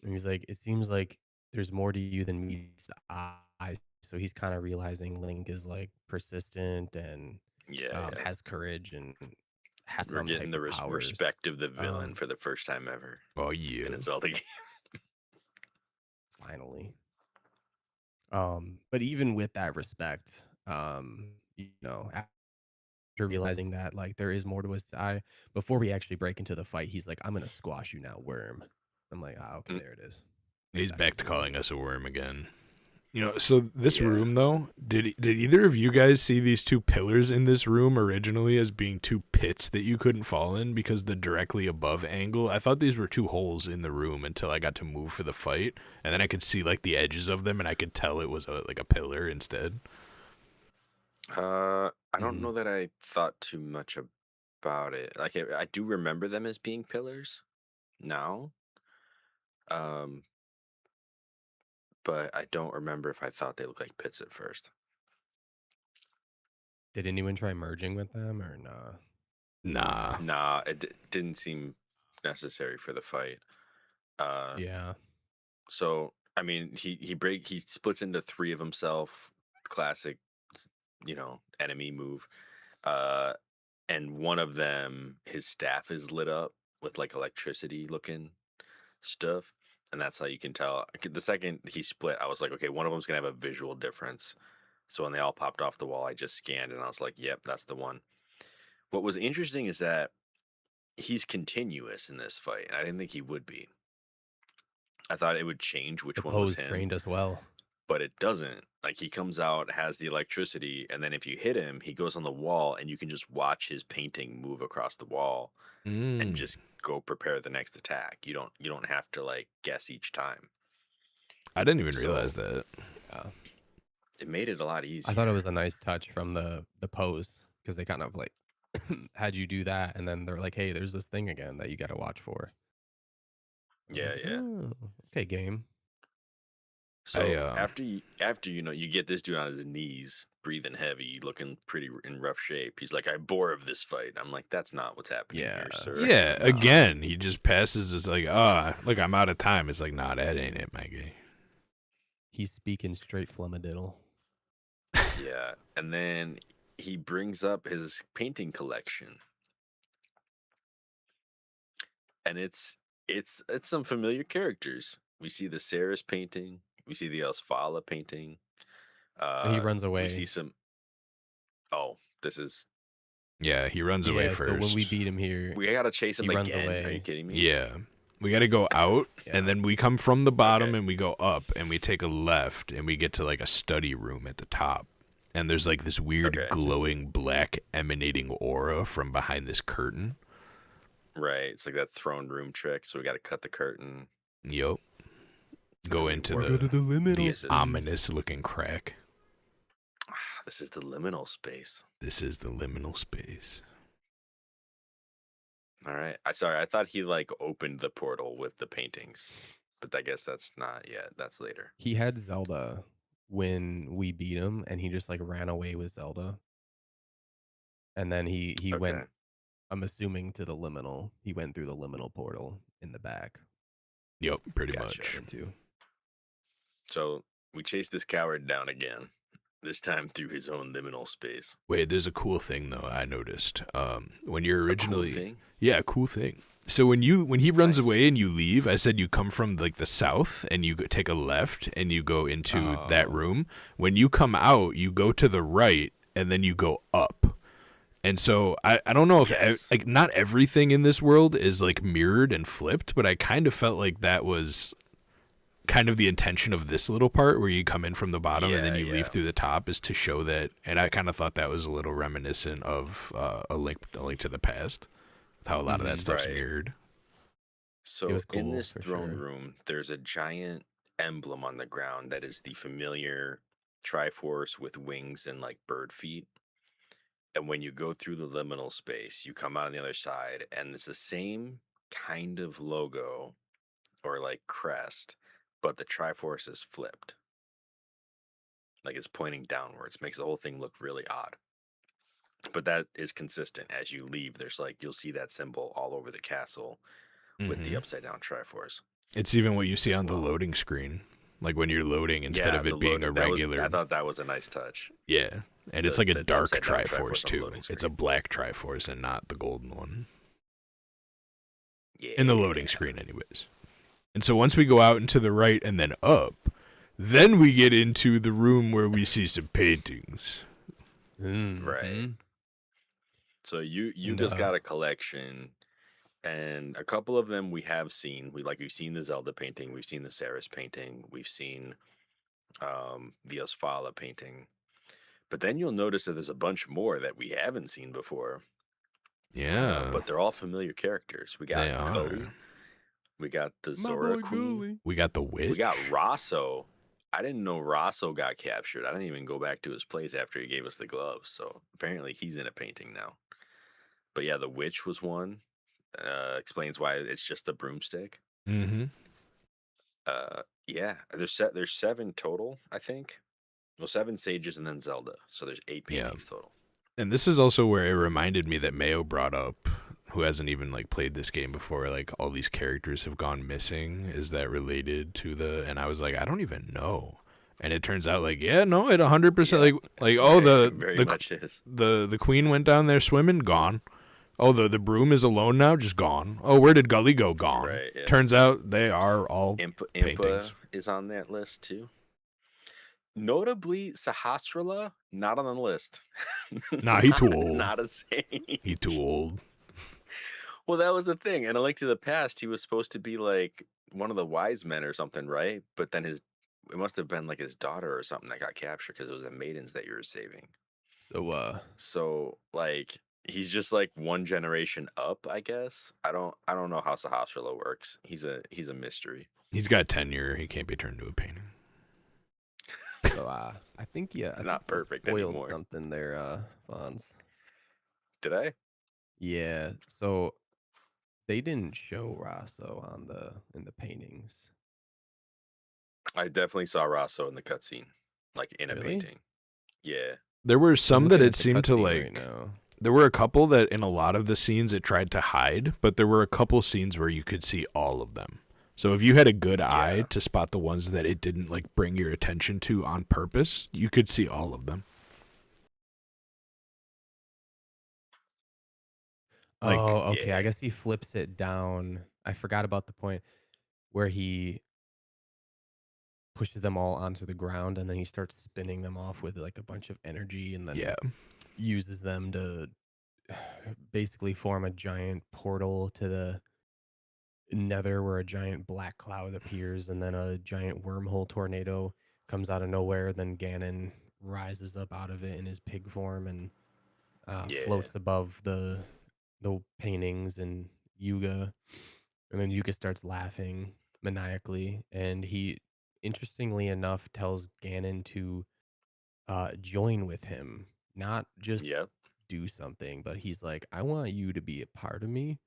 And he's like, it seems like there's more to you than meets the eye. So he's kind of realizing Link is like persistent and Yeah, yeah. has courage and has We're some getting type the of powers. respect of the villain Um, for the first time ever Oh in yeah. a Zelda game. finally. But even with that respect, after realizing that like there is more to his eye, before we actually break into the fight, he's like, "I'm gonna squash you now, worm." I'm like, "Ah, okay, Mm. there it is." He's That's back his to name. calling us a worm again. So this Yeah. room though, did either of you guys see these two pillars in this room originally as being two pits that you couldn't fall in because the directly above angle? I thought these were two holes in the room until I got to move for the fight, and then I could see like the edges of them, and I could tell it was like a pillar instead. I don't know that I thought too much about it. Like I do remember them as being pillars now. Um, but I don't remember if I thought they looked like pits at first. Did anyone try merging with them or nah? Nah. Nah, it didn't seem necessary for the fight. Uh, Yeah. so I mean, he splits into three of himself. Classic, enemy move. Uh, and one of them, his staff is lit up with like electricity looking stuff, and that's how you can tell. The second he split, I was like, okay, one of them's gonna have a visual difference. So when they all popped off the wall, I just scanned and I was like, yep, that's the one. What was interesting is that he's continuous in this fight, and I didn't think he would be. I thought it would change The which one was pose him, trained us well. but it doesn't. Like he comes out, has the electricity, and then if you hit him, he goes on the wall, and you can just watch his painting move across the wall and Mm. just go prepare the next attack. You don't have to like guess each time. I didn't even So realize that. Yeah. it made it a lot easier. I thought it was a nice touch from the pose because they kind of like had you do that, and then they're like, "Hey, there's this thing again that you got to watch for." I was Yeah, like, yeah. "Oh, okay, game." I So after you get this dude on his knees, breathing heavy, looking pretty in rough shape. He's like, "I bore of this fight." I'm like, "That's not what's happening Yeah. here, sir." Yeah, Nah. again, he just passes. It's like, look, I'm out of time. It's like, nah, that ain't it, my guy. He's speaking straight flummadiddle. Yeah, and then he brings up his painting collection, and it's some familiar characters. We see the Ceres painting, we see the Elsfala painting, He runs we see away. some. Oh, this is Yeah, he runs away Yeah. So when we first. beat him here, we gotta chase he him runs again. Are you away. kidding me? Yeah. We got to go out, Yeah. and then we come from the bottom, Okay. and we go up, and we take a left, and we get to like a study room at the top. And there's like this weird Okay. glowing black emanating aura from behind this curtain. Right. It's like that throne room trick. So we got to cut the curtain. Yup. Go we into work- Go to the liminal the space. ominous looking crack. This is the liminal space. This is the liminal space. All right. I thought he like opened the portal with the paintings, but I guess that's not yet. That's later. He had Zelda when we beat him, and he just like ran away with Zelda. And then he Okay. went. I'm assuming to the liminal. He went through the liminal portal in the back. Yup, pretty Gotcha. much. Into. So we chase this coward down again. This time through his own liminal space. Wait, there's a cool thing though I noticed. When you're A cool originally thing? Yeah, cool thing. So when he runs Nice. away and you leave, I said you come from like the south and you take a left and you go into that Oh. room. When you come out, you go to the right and then you go up. And so I don't know if Yes. like not everything in this world is like mirrored and flipped, but I kind of felt like that was kind of the intention of this little part where you come in from the bottom and then Yeah, you yeah. leave through the top is to show that. And I kind of thought that was a little reminiscent of a link to the past, with how a lot of that stuff's Right. mirrored. So was in cool, this for throne sure. room, there's a giant emblem on the ground that is the familiar Triforce with wings and like bird feet. And when you go through the liminal space, you come out on the other side, and it's the same kind of logo or like crest, but the Triforce is flipped. Like it's pointing downwards, makes the whole thing look really odd. But that is consistent. As you leave, there's like you'll see that symbol all over the castle with the Mhm. upside down Triforce. It's even what you see on the well. loading screen, like when you're loading instead of the it being a loading, regular. I thought that was a nice touch. Yeah, and it's The- like a the dark upside down Triforce Triforce on the too. loading It's a screen. black Triforce and not the golden one Yeah. in the loading screen, anyways. And so once we go out and to the right and then up, then we get into the room where we see some paintings. Right. So you And, just got a collection, and a couple of them we have seen. We've seen the Zelda painting, we've seen the Ceres painting, we've seen the Osfala painting. But then you'll notice that there's a bunch more that we haven't seen before. Yeah, But they're all familiar characters. We got they Ko, are. we got the My boy Zoraku, Ghoulie. We got the we got witch. Rasso. I didn't know Rasso got captured. I didn't even go back to his place after he gave us the gloves. So apparently he's in a painting now. But yeah, the witch was one. Explains why it's just a broomstick. Mm-hmm. Yeah, there's 7 total, I think. Well, 7 sages and then Zelda. So there's 8 Yeah. paintings total. And this is also where it reminded me that Mayo brought up, who hasn't even like played this game before, like all these characters have gone missing. Is that related to the? And I was like, I don't even know. And it turns out like, yeah, no, it 100% Yeah, like oh very much is. the queen went down there swimming, gone. Oh, the broom is alone now, just gone. Oh, where did Gully go? Gone. Right, yeah. Turns out they are all Impa paintings. is on that list too. Notably, Sahasrara not on the list. Nah, he too old. Not a sage. He too old. Well, that was the thing. In A Link to the Past, he was supposed to be like one of the wise men or something, right? But then it must have been like his daughter or something that got captured because it was the maidens that you were saving. So like he's just like one generation up, I guess. I don't know how Sahasrara works. He's a mystery. He's got tenure. He can't be turned into a painting. I think I Not think you perfect spoiled anymore. something there, Fonz. Did I? Yeah, so they didn't show Rasso in the paintings. I definitely saw Rasso in the cutscene, like in a Really? painting. Yeah. There were I'm some that looking it at the seemed to cutscene like. right now. There were a couple that in a lot of the scenes it tried to hide, but there were a couple scenes where you could see all of them. So if you had a good eye Yeah. to spot the ones that it didn't like bring your attention to on purpose, you could see all of them. Like, Oh, okay. I Yeah. guess he flips it down. I forgot about the point where he pushes them all onto the ground and then he starts spinning them off with like a bunch of energy and then yeah, uses them to basically form a giant portal to the nether where a giant black cloud appears and then a giant wormhole tornado comes out of nowhere. Then Ganon rises up out of it in his pig form and Yeah. floats above the paintings and Yuga. And then Yuga starts laughing maniacally. And he, interestingly enough, tells Ganon to join with him, not just Yep. do something, but he's like, I want you to be a part of me.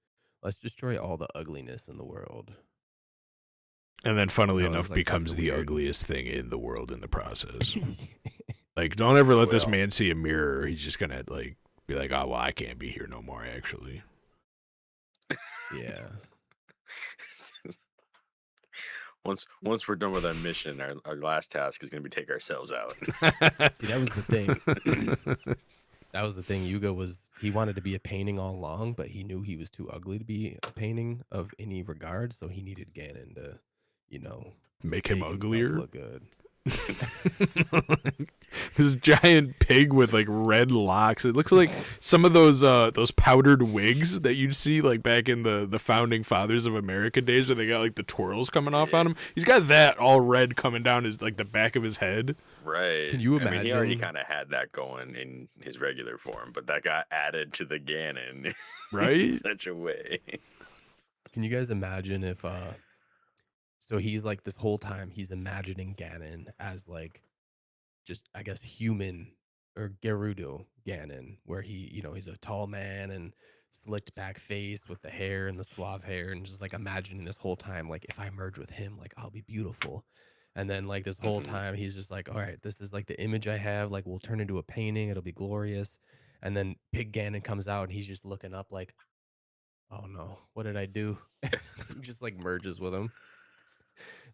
Let's destroy all the ugliness in the world. and then funnily I was enough like, that's becomes the weird. ugliest thing in the world in the process. Like, don't ever let this Well- man see a mirror. He's just gonna like be like, oh well, I can't be here no more. Actually, Yeah. Once we're done with our mission, our last task is going to be take ourselves out. See, that was the thing. That was the thing. Yuga he wanted to be a painting all along, but he knew he was too ugly to be a painting of any regard, so he needed Ganon to, Make him make himself uglier. look good. This giant pig with like red locks. It looks like some of those powdered wigs that you'd see like back in the founding fathers of America days, where they got like the twirls coming off on him. He's got that all red coming down his like the back of his head. Right. Can you I mean, he already imagine- kind of had that going in his regular form, but that got added to the Ganon in Right? such a way. Can you guys imagine if so he's like this whole time he's imagining Ganon as like just I guess human or Gerudo Ganon, where he's a tall man and slicked back face with the hair and the suave hair, and just like imagining this whole time like if I merge with him, like I'll be beautiful. And then like this whole Mhm. time he's just like, all right, this is like the image I have, like we'll turn into a painting, it'll be glorious. And then Pig Ganon comes out and he's just looking up like, oh no, what did I do? He just like merges with him.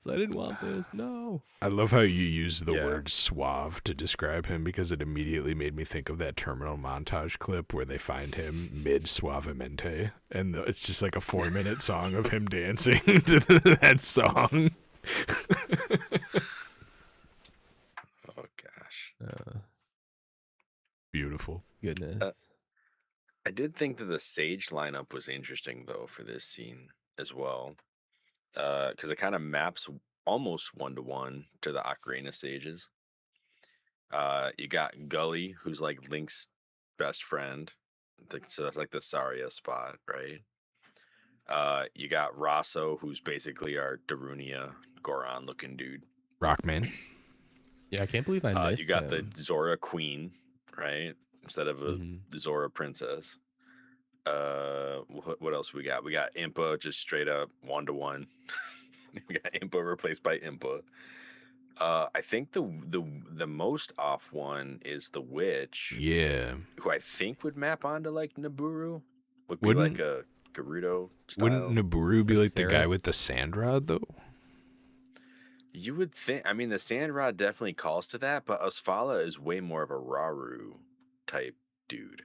So I didn't want this. No. I love how you use the Yeah. word suave to describe him, because it immediately made me think of that terminal montage clip where they find him mid suavemente, and it's just like a 4-minute song of him dancing to that song. Oh gosh. Beautiful. Goodness. I did think that the sage lineup was interesting though for this scene as well, because it kind of maps almost 1-to-1 to the Ocarina stages. You got Gully, who's like Link's best friend. So that's like the Saria spot, right? You got Rosso, who's basically our Darunia Goron looking dude. Rockman. Yeah, I can't believe I missed You got him. the Zora Queen, right? Instead of a Zora Princess. What else we got? We got Impa, just straight up 1-to-1. We got Impa replaced by Impa. I think the most off one is the witch. Yeah. Who I think would map onto like Naburu. Would be Wouldn't like a Gerudo wouldn't style. Naburu be Or like the guy with the Ceres? sand rod though? You would think. I mean, the sand rod definitely calls to that, but Asfala is way more of a Raru type dude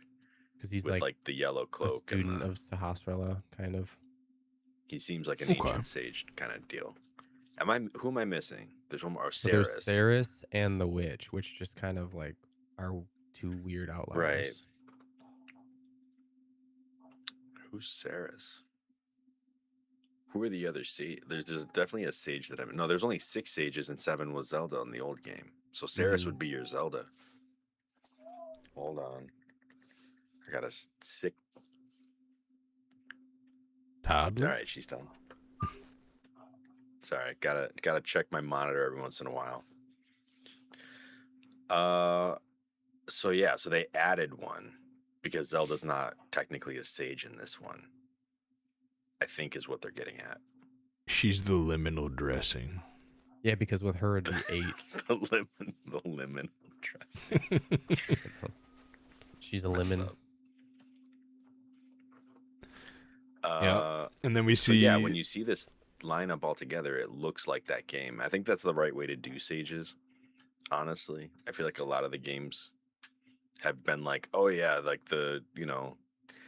Because he's with like like the yellow a cloak and student of Sahasrara, kind of. he seems like an Okay. ancient sage kind of deal. Who am I missing? There's one more. So there's Ceres. Ceres and the witch, which just kind of like are two weird outliers. Right. Who's Ceres? Who are the other sage? There's definitely a sage that no. There's only 6 sages and 7 was Zelda in the old game. So Ceres would be your Zelda. Hold on, I got a sick. All Toddler. right, she's done. Sorry, gotta check my monitor every once in a while. So yeah, so they added one because Zelda's not technically a sage in this one. I think is what they're getting at. She's the liminal dressing. Yeah, because with her it'd be 8. the lemon dress. She's a Messed lemon. up. Yeah. And then we So see yeah, when you see this lineup all together, it looks like that game. I think that's the right way to do sages. Honestly, I feel like a lot of the games have been like, oh yeah, like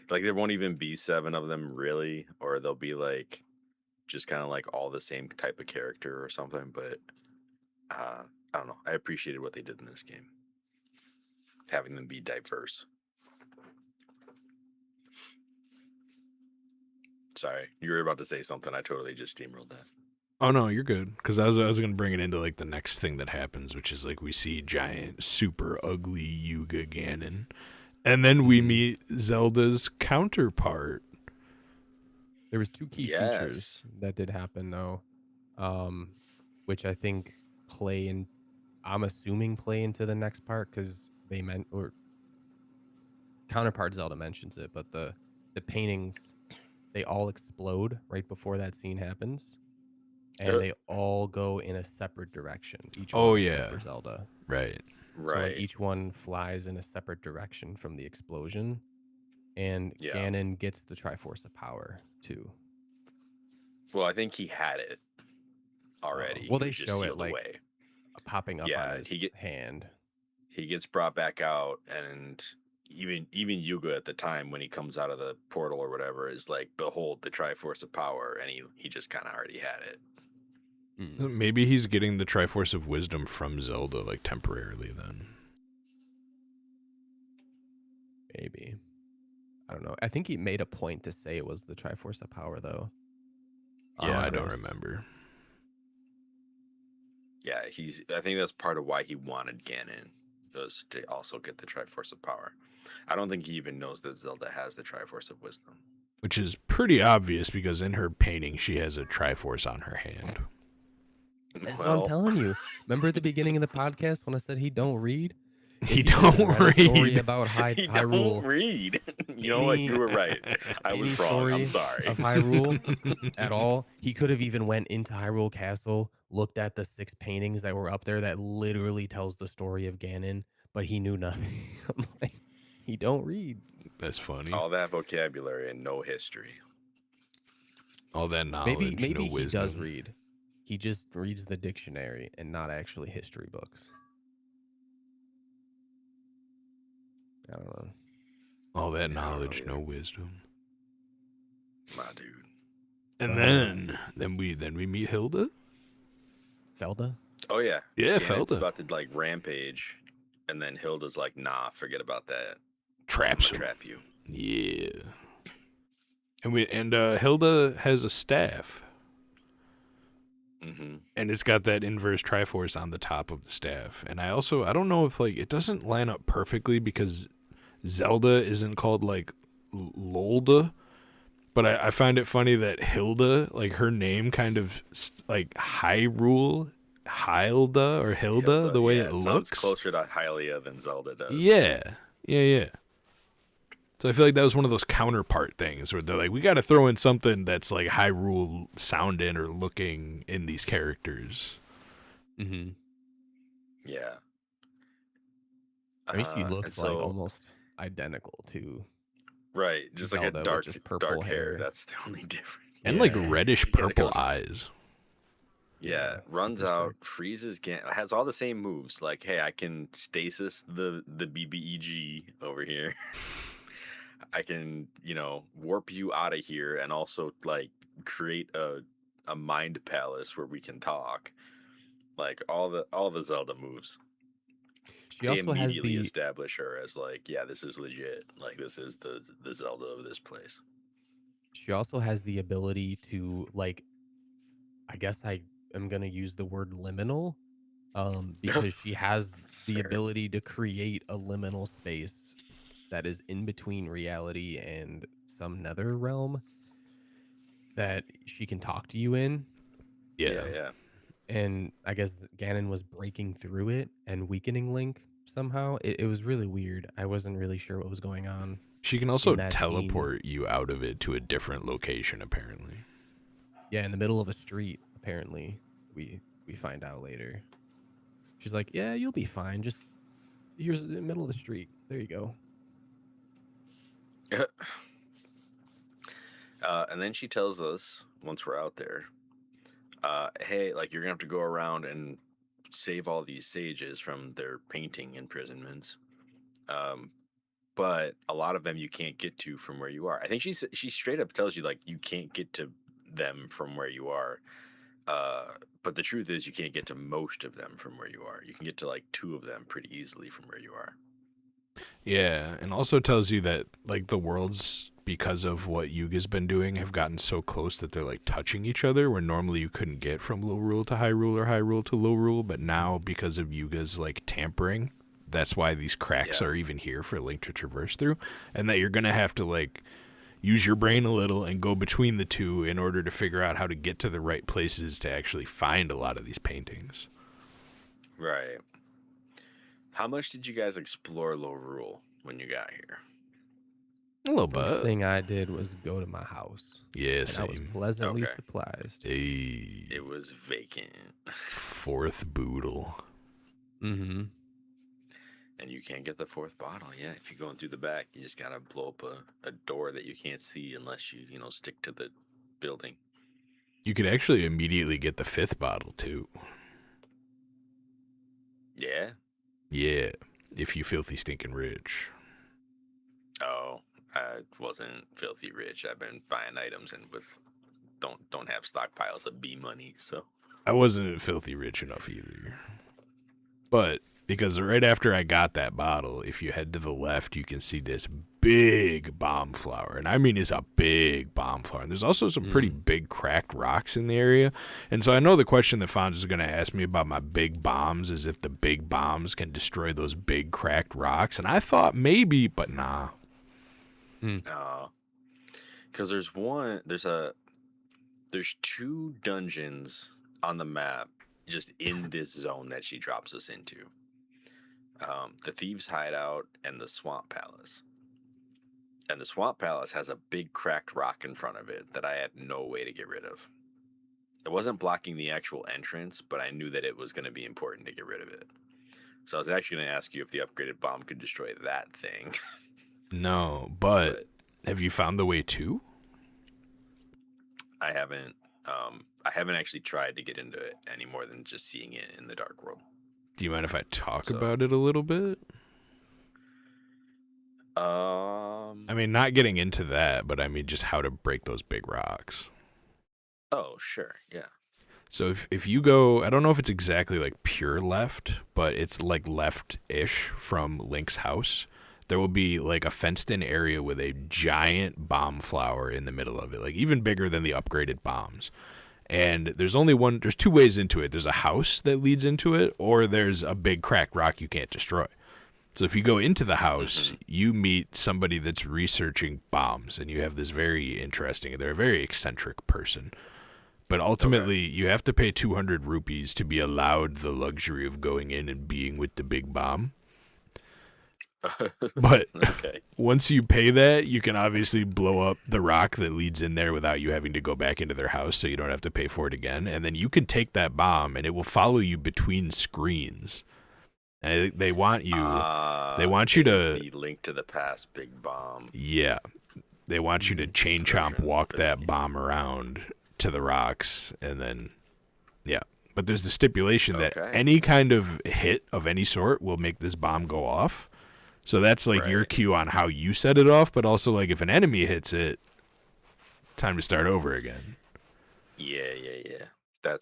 like there won't even be 7 of them really, or they'll be like just kind of like all the same type of character or something. But I don't know. I appreciated what they did in this game, having them be diverse. Sorry, you were about to say something. I totally just steamrolled that. Oh no, you're good. Because I was gonna bring it into like the next thing that happens, which is like we see giant, super ugly Yuga Ganon, and then we meet Zelda's counterpart. There was 2 key features that did happen though, which I think I'm assuming play into the next part because they meant or counterpart Zelda mentions it, but the paintings they all explode right before that scene happens, and they all go in a separate direction. Each one except for Zelda. Right. So like each one flies in a separate direction from the explosion, and Ganon gets the Triforce of Power too. Well, I think he had it already. Well, they show it like away. Popping up on his hand. He gets brought back out, and even Yuga at the time when he comes out of the portal or whatever is like, behold the Triforce of Power, and he just kind of already had it. Maybe he's getting the Triforce of Wisdom from Zelda, like temporarily. Then maybe, I don't know. I think he made a point to say it was the Triforce of Power, though. Yeah, I don't remember. Yeah, I think that's part of why he wanted Ganon, was to also get the Triforce of Power. I don't think he even knows that Zelda has the Triforce of Wisdom. Which is pretty obvious because in her painting she has a Triforce on her hand. That's what I'm telling you. Remember at the beginning of the podcast when I said he don't read? He don't read. A story about He Hyrule. don't read. You know what? You were right. I was wrong. I'm sorry. Of Hyrule at all. He could have even went into Hyrule Castle, looked at the 6 paintings that were up there that literally tells the story of Ganon, but he knew nothing. I'm like, he don't read. That's funny. All that vocabulary and no history. All that knowledge, maybe no he wisdom. does read. He just reads the dictionary and not actually history books. I don't know. All that knowledge, no wisdom. My dude. And then we meet Hilda. Felda? Oh yeah. Yeah, Ganon's Felda. about to like rampage, and then Hilda's like, nah, forget about that. Traps him. Trap you. Yeah. And Hilda has a staff. Mm-hmm. And it's got that inverse Triforce on the top of the staff. And I don't know if like it doesn't line up perfectly because Zelda isn't called like Lolda, but I find it funny that Hilda, like her name kind of like Hilda or Hilda, the way it sounds looks. closer to Hylia than Zelda does. Yeah. So I feel like that was one of those counterpart things where they're like, we got to throw in something that's like Hyrule sounding or looking in these characters. Mm-hmm. Yeah. I mean, she looks like so, almost identical to right, just like Zelda a with dark just purple hair. That's the only difference. And like Yeah. reddish Yeah, purple goes- eyes. Yeah, runs super out, sick. freezes, has all the same moves. Like, hey, I can stasis the BBEG over here. I can, warp you out of here, and also like create a mind palace where we can talk. Like all the Zelda moves. She They also has immediately the establish her as like, yeah, this is legit. Like this is the Zelda of this place. she also has the ability to like, I guess I am gonna use the word liminal, because she has the Sure. ability to create a liminal space that is in between reality and some nether realm that she can talk to you in. Yeah. And I guess Ganon was breaking through it and weakening Link somehow. It was really weird. I wasn't really sure what was going on. She can also in that teleport you out of it to a different location, apparently. Yeah, in the middle of a street, apparently. We find out later. She's like, "Yeah, you'll be fine. Just here's the middle of the street. There you go." And then she tells us once we're out there, hey, like you're gonna have to go around and save all these sages from their painting imprisonments. But a lot of them you can't get to from where you are. I think she straight up tells you like you can't get to them from where you are. But the truth is you can't get to most of them from where you are. You can get to like 2 of them pretty easily from where you are. Yeah, and also tells you that like the worlds, because of what Yuga's been doing, have gotten so close that they're like touching each other, where normally you couldn't get from Low Rule to High Rule or High Rule to Low Rule, but now because of Yuga's like tampering, that's why these cracks are even here for Link to traverse through, and that you're gonna have to like use your brain a little and go between the two in order to figure out how to get to the right places to actually find a lot of these paintings. Right. How much did you guys explore Low Rule when you got here? A little First bit. thing I did was go to my house. Yeah, and I was same. pleasantly Okay. surprised. Hey, It was vacant. 4th boodle. Mm-hmm. And you can't get the 4th bottle. Yeah, if you're going through the back, you just gotta blow up a door that you can't see unless you, stick to the building. You could actually immediately get the 5th bottle too. Yeah? Yeah, if you filthy stinking rich. Oh, I wasn't filthy rich. I've been buying items and don't have stockpiles of B money, so I wasn't filthy rich enough either. But because right after I got that bottle, if you head to the left, you can see this big bomb flower. And I mean, it's a big bomb flower. And there's also some pretty big cracked rocks in the area. And so I know the question that Fonz is going to ask me about my big bombs is if the big bombs can destroy those big cracked rocks. And I thought maybe, but nah. because there's 2 dungeons on the map just in this zone that she drops us into. The Thieves' Hideout and the Swamp Palace. And the Swamp Palace has a big cracked rock in front of it that I had no way to get rid of. It wasn't blocking the actual entrance, but I knew that it was going to be important to get rid of it. So I was actually going to ask you if the upgraded bomb could destroy that thing. No, but have you found the way to? I haven't actually tried to get into it any more than just seeing it in the Dark World. Do you mind if I talk about it a little bit? I mean, not getting into that, but I mean just how to break those big rocks. Oh, sure. Yeah. So if you go, I don't know if it's exactly like pure left, but it's like left-ish from Link's house. There will be like a fenced-in area with a giant bomb flower in the middle of it, like even bigger than the upgraded bombs. And there's two ways into it. There's a house that leads into it, or there's a big cracked rock you can't destroy. So if you go into the house, you meet somebody that's researching bombs, and you have this very interesting, they're a very eccentric person. But ultimately, you have to pay 200 rupees to be allowed the luxury of going in and being with the big bomb. But once you pay that, you can obviously blow up the rock that leads in there without you having to go back into their house, so you don't have to pay for it again. And then you can take that bomb, and it will follow you between screens. And they want you. They want you to the Link to the Past big bomb. Yeah, they want you to chain chomp walk that bomb around to the rocks, and then But there's the stipulation that any kind of hit of any sort will make this bomb go off. So that's like your cue on how you set it off, but also like if an enemy hits it, time to start over again. Yeah. That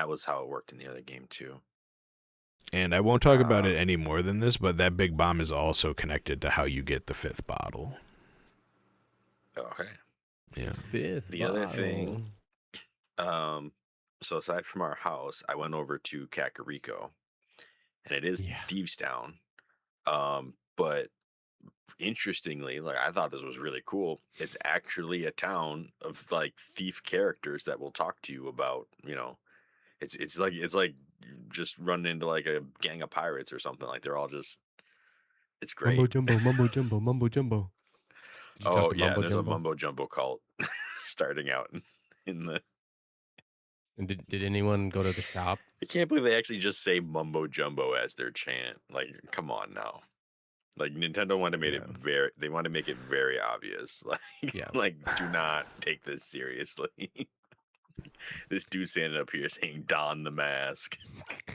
was how it worked in the other game too. And I won't talk about it any more than this, but that big bomb is also connected to how you get the 5th bottle. Okay. Yeah. The other thing, so aside from our house, I went over to Kakariko, and it is Thieves Town. But interestingly, like I thought this was really cool. It's actually a town of like thief characters that will talk to you about, it's like just running into like a gang of pirates or something. Like they're all just, it's great. Mumbo jumbo, mumbo jumbo, mumbo jumbo. Oh yeah, there's a mumbo jumbo cult starting out in the. And did anyone go to the shop? I can't believe they actually just say mumbo jumbo as their chant. Like, come on now. Like Nintendo wanted to they want to make it very obvious. Like, do not take this seriously. This dude standing up here saying "Don the mask."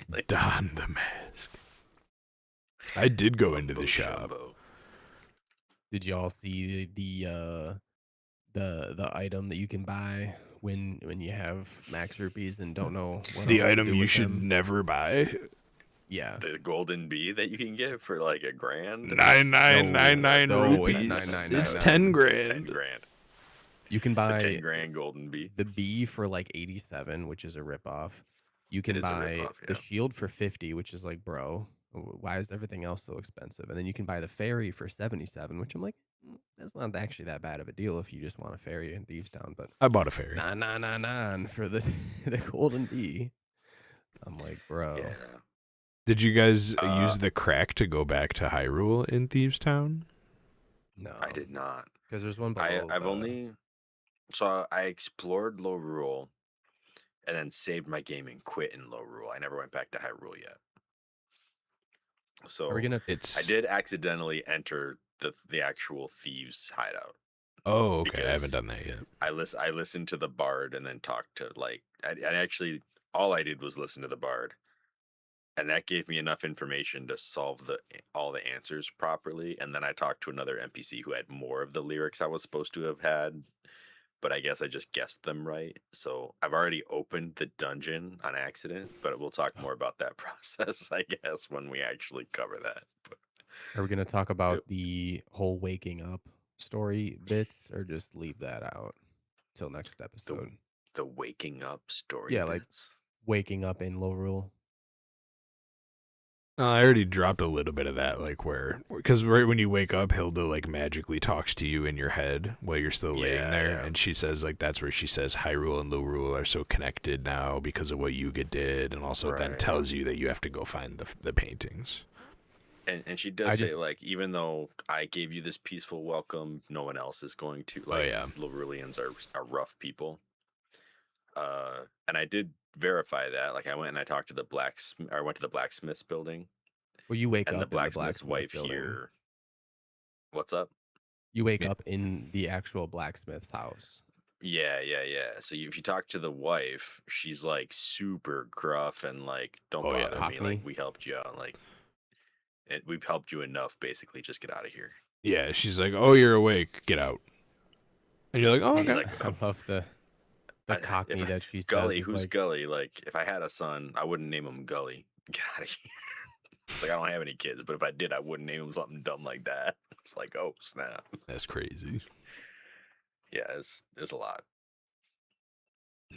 Like, Don the mask. I did go into the shop. Jumbo. Did y'all see the item that you can buy when you have max rupees and don't know what the else item to do you with should them? never buy? Yeah. The golden bee that you can get for like $1,000. 9,999 rupees. It's 10 grand. 10 grand. You can buy the 10 grand golden bee. The bee for like 87, which is a ripoff. You can buy the shield for 50, which is like, bro, why is everything else so expensive? And then you can buy the fairy for 77, which I'm like, that's not actually that bad of a deal if you just want a fairy in Thieves Town. But I bought a fairy. Nah, for the golden bee. I'm like, bro. Yeah. Did you guys use the crack to go back to Hyrule in Thieves Town? No, I did not. Because there's one below. I explored Low Rule and then saved my game and quit in Low Rule. I never went back to Hyrule yet. So I did accidentally enter the actual thieves hideout. Oh, okay. I haven't done that yet. I listened to the bard and then talked to all I did was listen to the bard. And that gave me enough information to solve all the answers properly. And then I talked to another NPC who had more of the lyrics I was supposed to have had, but I guess I just guessed them right. So I've already opened the dungeon on accident, but we'll talk more about that process, I guess, when we actually cover that. But, are we going to talk about the whole waking up story bits, or just leave that out till next episode? The waking up story bits? Like waking up in Low Rule. I already dropped a little bit of that, because right when you wake up, Hilda magically talks to you in your head while you're still laying there, and she says that's where she says Hyrule and Low Rule are so connected now because of what Yuga did, and also then tells you that you have to go find the paintings. And she does say even though I gave you this peaceful welcome, no one else is going to. Lorulians are rough people. And I did verify that. I went and I talked to the blacksmith's building. Well, you wake and up the blacksmith's wife building. Here. What's up? You wake up in the actual blacksmith's house. Yeah. So if you talk to the wife, she's super gruff and don't bother me. We helped you out. And we've helped you enough. Basically, just get out of here. Yeah, she's like, "Oh, you're awake. Get out." And you're like, "Oh, okay." I love the cockney that she says. Gully, who's Gully? If I had a son, I wouldn't name him Gully. Get out of here. I don't have any kids, but if I did, I wouldn't name him something dumb like that. It's oh, snap. That's crazy. Yeah, there's a lot.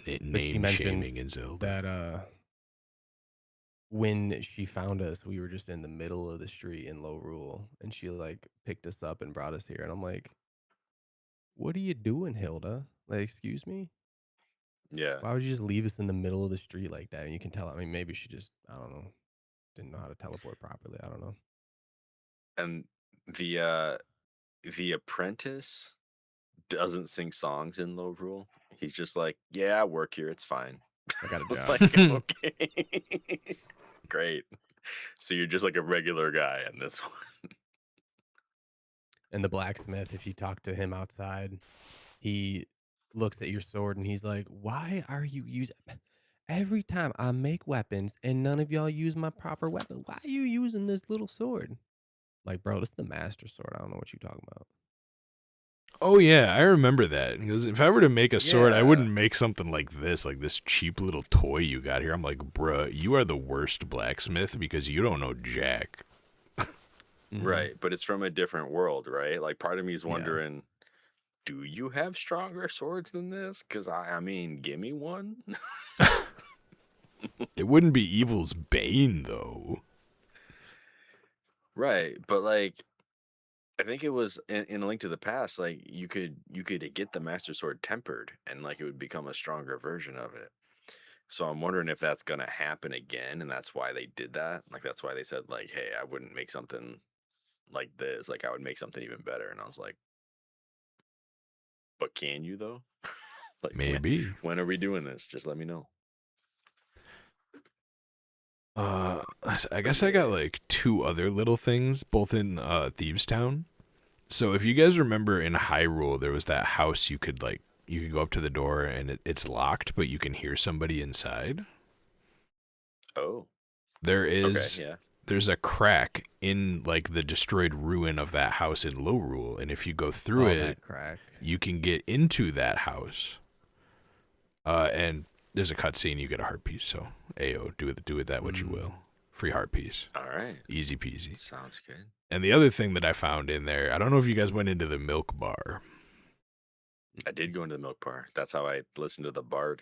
But she Name shaming mentions in Zelda. that when she found us, we were just in the middle of the street in Low Rule, and she like picked us up and brought us here. And I'm like, "What are you doing, Hilda? Like, excuse me? Yeah. Why would you just leave us in the middle of the street like that?" And you can tell. I mean, maybe she just, I don't know, didn't know how to teleport properly. I don't know. And the the apprentice doesn't sing songs in Low Rule. He's just like, yeah, I work here. It's fine. I got a It's job. like, okay, great. So you're just like a regular guy in this one. And the blacksmith, if you talk to him outside, he looks at your sword and he's like, "Why are you using every time I make weapons and none of y'all use my proper weapon? Why are you using this little sword?" Like, bro, this is the master sword. I don't know what you're talking about. Oh yeah, I remember that. Because if I were to make a sword, I Yeah. wouldn't make something like this cheap little toy you got here. I'm like, bruh, you are the worst blacksmith because you don't know jack. Right. But it's from a different world, right? Like part of me is Yeah. wondering, do you have stronger swords than this? Because I mean, give me one. It wouldn't be evil's bane though. Right. But like, I think it was in A Link to the Past, like you could get the Master Sword tempered and like it would become a stronger version of it. So I'm wondering if that's gonna happen again, and that's why they did that. Like that's why they said like, "Hey, I wouldn't make something like this. Like I would make something even better." And I was like, "But can you though? Like Maybe. when are we doing this? Just let me know." I guess I got like two other little things, both in Thieves Town. So if you guys remember in Hyrule, there was that house you could go up to the door and it's locked, but you can hear somebody inside. Oh, There okay, is yeah. there's a crack in like the destroyed ruin of that house in Lorule, and if you go through Saw it, that crack. you can get into that house. And there's a cutscene, you get a heart piece. So, Ayo, do with that what you will. Free heart piece, All right, easy peasy. sounds good. And the other thing that I found in there, I don't know if you guys went into the milk bar. I did go into the milk bar. That's how I listened to the Bard.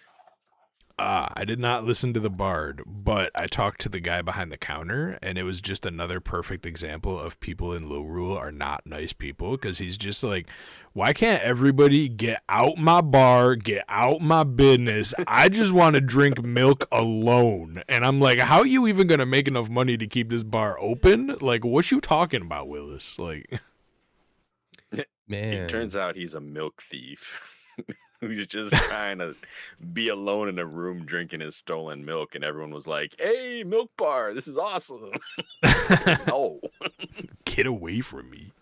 I did not listen to the bard, but I talked to the guy behind the counter, and it was just another perfect example of people in Low Rule are not nice people, because he's just like, why can't everybody get out my bar, get out my business? I just want to drink milk alone. And I'm like, how are you even going to make enough money to keep this bar open? Like, what you talking about, Willis? Like, Man. It turns out he's a milk thief. Who's just trying to be alone in a room drinking his stolen milk, and everyone was like, "Hey, milk bar, this is awesome." No, get away from me.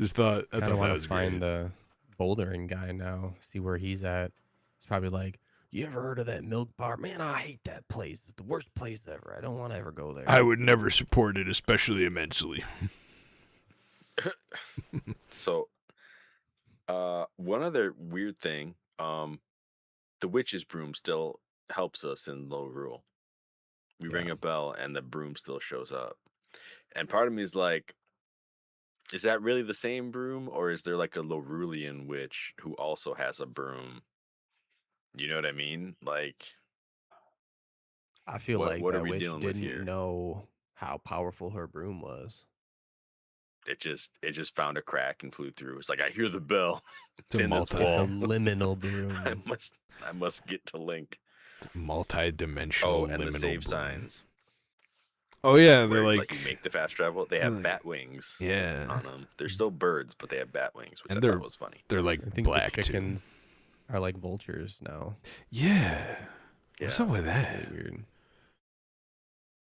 I thought Kinda that wanna was find great. the bouldering guy now, see where he's at. He's probably like, "You ever heard of that milk bar? Man, I hate that place. It's the worst place ever. I don't wanna ever go there." I would never support it, especially immensely. so one other weird thing, the witch's broom still helps us in Low Rule. We ring Yeah. a bell and the broom still shows up. And part of me is like, is that really the same broom, or is there like a Lorulian witch who also has a broom? You know what I mean? Like, I feel like what are that we witch dealing with didn't here? know how powerful her broom was. It just found a crack and flew through. It's like I hear the bell. It's It's a in this It's a wall. liminal I broom. must get to Link. multi-dimensional Oh, and the liminal save broom. signs Oh yeah, they're where like, like you make the fast travel. They have like- bat wings yeah, on them. They're still birds, but they have bat wings, which and I thought was funny. they're like I think black the too. chickens are like vultures now. Yeah, what's Yeah. up with that? Really weird.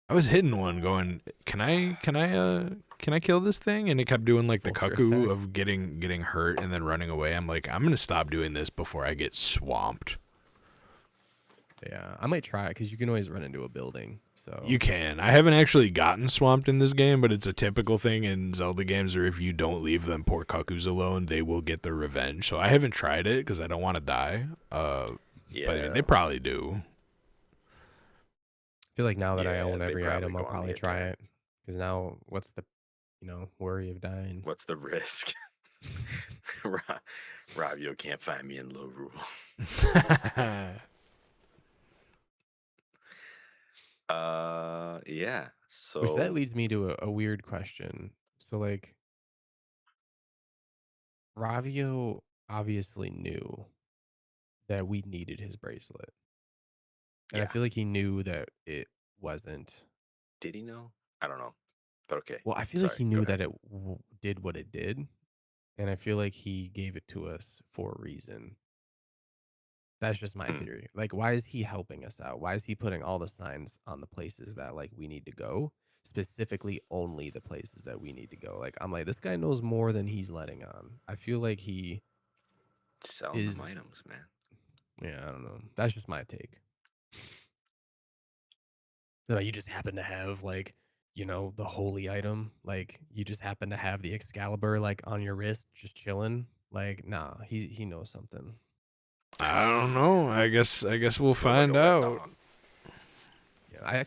I was hitting one, going, can I kill this thing? And it kept doing like the Vulture cuckoo attack. of getting hurt and then running away. I'm like, I'm gonna stop doing this before I get swamped. Yeah, I might try it because you can always run into a building. So You can. I haven't actually gotten swamped in this game, but it's a typical thing in Zelda games where if you don't leave them poor cuckoos alone, they will get their revenge. So I haven't tried it because I don't want to die. Yeah. But I mean, they probably do. I feel like now that I Yeah, own they every probably item, go I'll on the probably try attack. it. Because now, what's the worry of dying? What's the risk? Ravio can't find me in low rule. Yeah. Which that So leads me to a weird question. So like Ravio obviously knew that we needed his bracelet. And I yeah, feel like he knew that it wasn't. did he know? I don't know, but okay. Well, I feel like Sorry. he Go knew ahead. that it did what it did. And I feel like he gave it to us for a reason. That's just my Hmm. theory. Like, why is he helping us out? Why is he putting all the signs on the places that like we need to go? Specifically, only the places that we need to go. Like, I'm like, this guy knows more than he's letting on. I feel like he Selling them is. items, man. Yeah, I don't know. That's just my take. That you just happen to have like, the holy item. Like, you just happen to have the Excalibur like on your wrist, just chilling. Like, nah, he knows something. I don't know. I guess we'll What about like find a wet out. dog?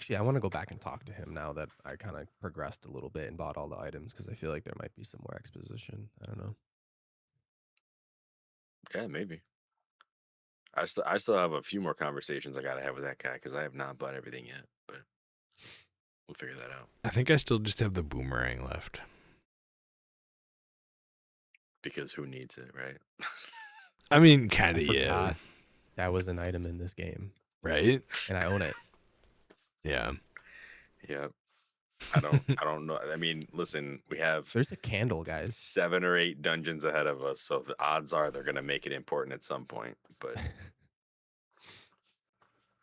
Yeah, I want to go back and talk to him now that I kind of progressed a little bit and bought all the items because I feel like there might be some more exposition. I don't know. Yeah, maybe. I still have a few more conversations I gotta have with that guy because I have not bought everything yet, but we'll figure that out. I think I still just have the boomerang left. Because who needs it, right? I mean, kind I of, yeah. forgot that was an item in this game, Right? and I own it. Yeah. Yeah. I don't know. I mean, listen, we have There's a candle, guys. 7 or 8 dungeons ahead of us, so the odds are they're gonna make it important at some point, but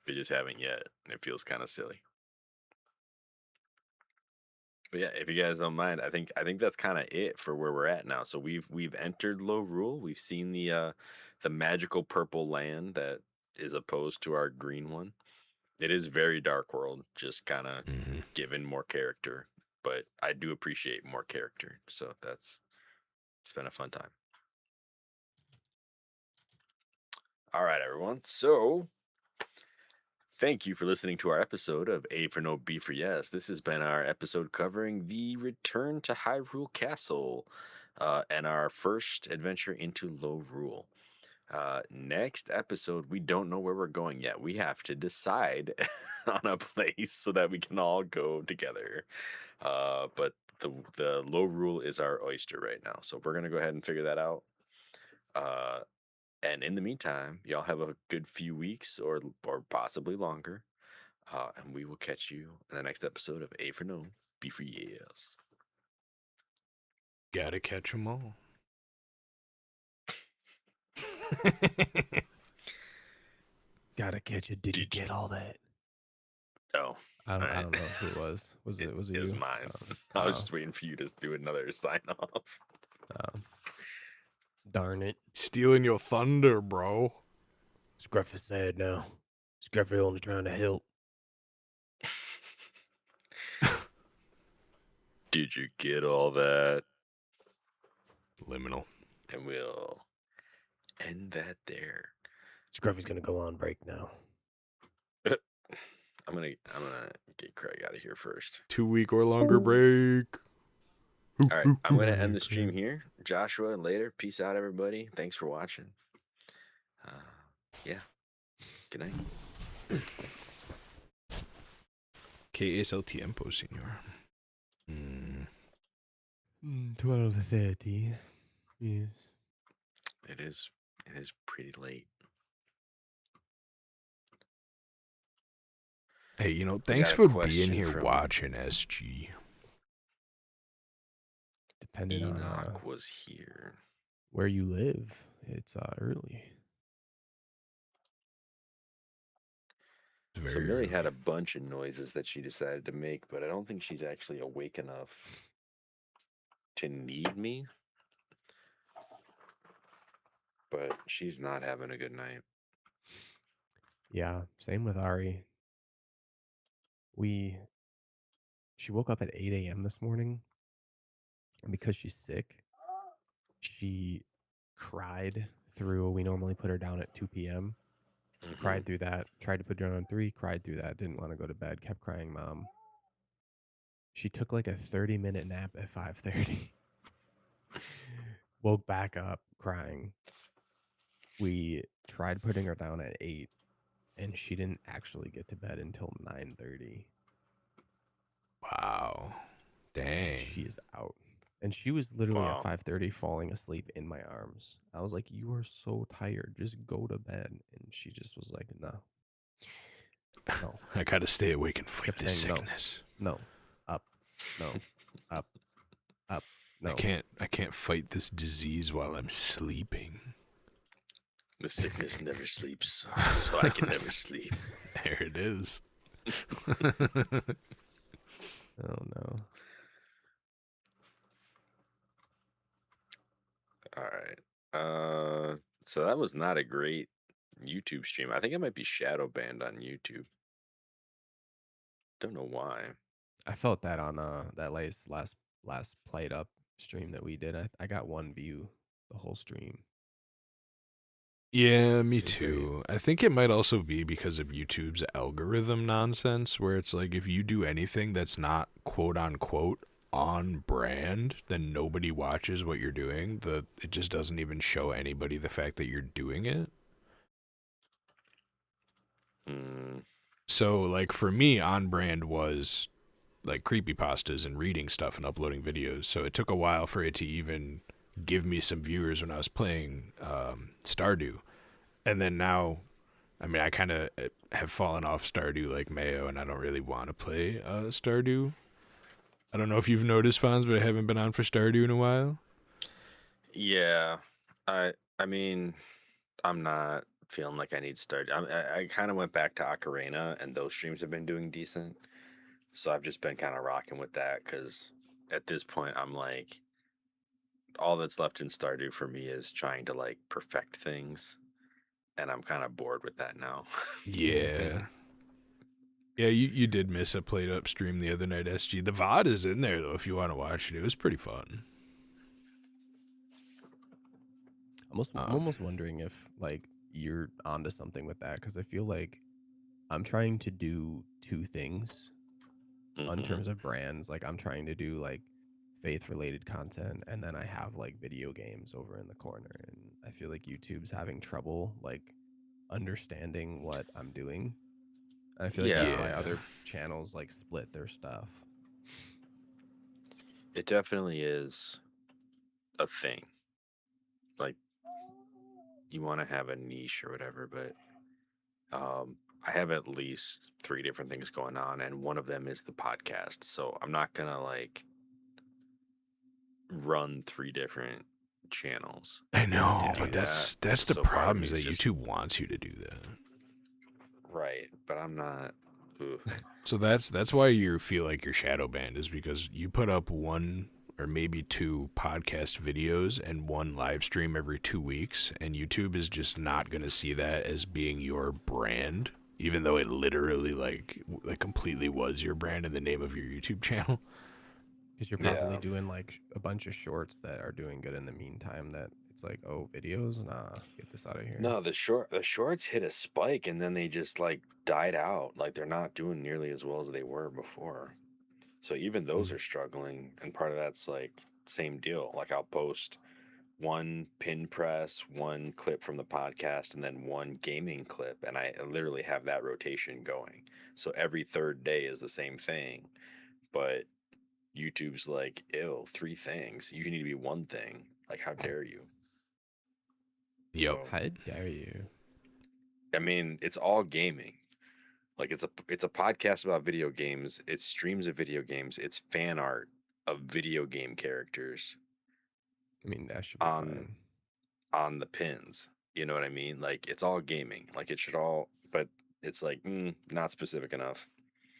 they just haven't yet, and it feels kind of silly. But yeah, if you guys don't mind, I think that's kind of it for where we're at now. So we've entered low rule. We've seen the magical purple land that is opposed to our green one. It is very dark world, just kind of Hmm. given more character. But I do appreciate more character, so it's been a fun time. All right, everyone. So thank you for listening to our episode of A4NoB4Yes. This has been our episode covering the return to Hyrule Castle and our first adventure into Low Rule. Next episode, we don't know where we're going yet. We have to decide on a place so that we can all go together. But the Low Rule is our oyster right now, so we're gonna go ahead and figure that out. Uh, and in the meantime, y'all have a good few weeks or possibly longer. And we will catch you in the next episode of A for No, B for Yes. Gotta catch 'em all. Gotta catch it. Did you Did you? get all that? Oh, I all don't. I right. don't know who it was. Was it? Was it is you? mine. I was just waiting for you to do another sign off. Oh, darn it. Stealing your thunder, bro. Scruff is sad now. Scruff is only trying to help. Did you get all that? Liminal. And we'll end that there. Scruffy's gonna go on break now. I'm gonna get Craig out of here first. 2-week or longer break. All right, I'm gonna end the stream here. Joshua, later. Peace out, everybody. Thanks for watching. Yeah. Good night. ¿Qué es el tiempo, señor? 12:30. Yes. It is pretty late. Hey, We thanks got a for being question here from watching, SG. Depending on Enoch was here. where you live, it's early. So Millie had a bunch of noises that she decided to make, but I don't think she's actually awake enough to need me. But she's not having a good night. Yeah, same with Ari. She woke up at 8 a.m. this morning, and because she's sick, she cried through. We normally put her down at 2 p.m. Cried through that. Tried to put her down at 3. Cried through that. Didn't want to go to bed. Kept crying, Mom. She took like a 30-minute nap at 5:30. woke back up crying. We tried putting her down at 8, and she didn't actually get to bed until 9:30. Wow. And Dang. she is out. And she was literally at Wow. 5:30 falling asleep in my arms. I was like, "You are so tired. Just go to bed." And she just was like, "No, no." I gotta stay awake and fight Kept this saying no, sickness. no, up, no, up, up, I no. can't fight this disease while I'm sleeping. The sickness never sleeps, so I can never sleep. There it is. Oh no. All right. So that was not a great YouTube stream. I think I might be shadow banned on YouTube. Don't know why. I felt that on that last played up stream that we did. I got 1 view the whole stream. Yeah, me It was great. too. I think it might also be because of YouTube's algorithm nonsense, where it's like if you do anything that's not quote unquote on brand, then nobody watches what you're doing. It just doesn't even show anybody the fact that you're doing it. Hmm. So, like, for me, on brand was like creepypastas and reading stuff and uploading videos. So it took a while for it to even give me some viewers when I was playing Stardew. And then now, I mean, I kind of have fallen off Stardew like Mayo, and I don't really want to play Stardew. I don't know if you've noticed, Fonz, but I haven't been on for Stardew in a while. Yeah. I mean, I'm not feeling like I need start. I kind of went back to Ocarina, and those streams have been doing decent. So I've just been kind of rocking with that because at this point, I'm like, all that's left in Stardew for me is trying to like perfect things, and I'm kind of bored with that now. Yeah. Yeah, you did miss a played up stream the other night, SG. The VOD is in there, though, if you want to watch it. It was pretty fun. I'm almost wondering if like you're onto something with that because I feel like I'm trying to do 2 things in Hmm. terms of brands. Like I'm trying to do like faith related content, and then I have like video games over in the corner, and I feel like YouTube's having trouble like understanding what I'm doing. And I feel like that's Yeah, why Yeah. other channels like split their stuff. it definitely is a thing. Like you want to have a niche or whatever, but I have at least 3 different things going on, and one of them is the podcast. So I'm not gonna like run 3 different channels I to know, do but that. that's the So part of problem me is is that just YouTube wants you to do that. right, but I'm not. Ugh. So that's why you feel like you're shadow banned is because you put up 1 or maybe 2 podcast videos and 1 live stream every 2 weeks, and YouTube is just not going to see that as being your brand, even though it literally like completely was your brand in the name of your YouTube channel. Because you're probably Yeah. doing like a bunch of shorts that are doing good in the meantime. That it's like, oh, videos, nah, get this out of here. No, the shorts hit a spike and then they just like died out. Like they're not doing nearly as well as they were before. So even those Mm. are struggling, and part of that's like same deal. Like I'll post 1 pin press, 1 clip from the podcast, and then 1 gaming clip, and I literally have that rotation going. So every 3rd day is the same thing, but YouTube's like, ew, 3 things. You need to be 1 thing. Like, how dare you? Yep. So How dare you? I mean, it's all gaming. Like it's a podcast about video games. It's streams of video games. It's fan art of video game characters I mean, that should be on fine. on the pins. You know what I mean? Like it's all gaming. Like it should all, but it's like not specific enough.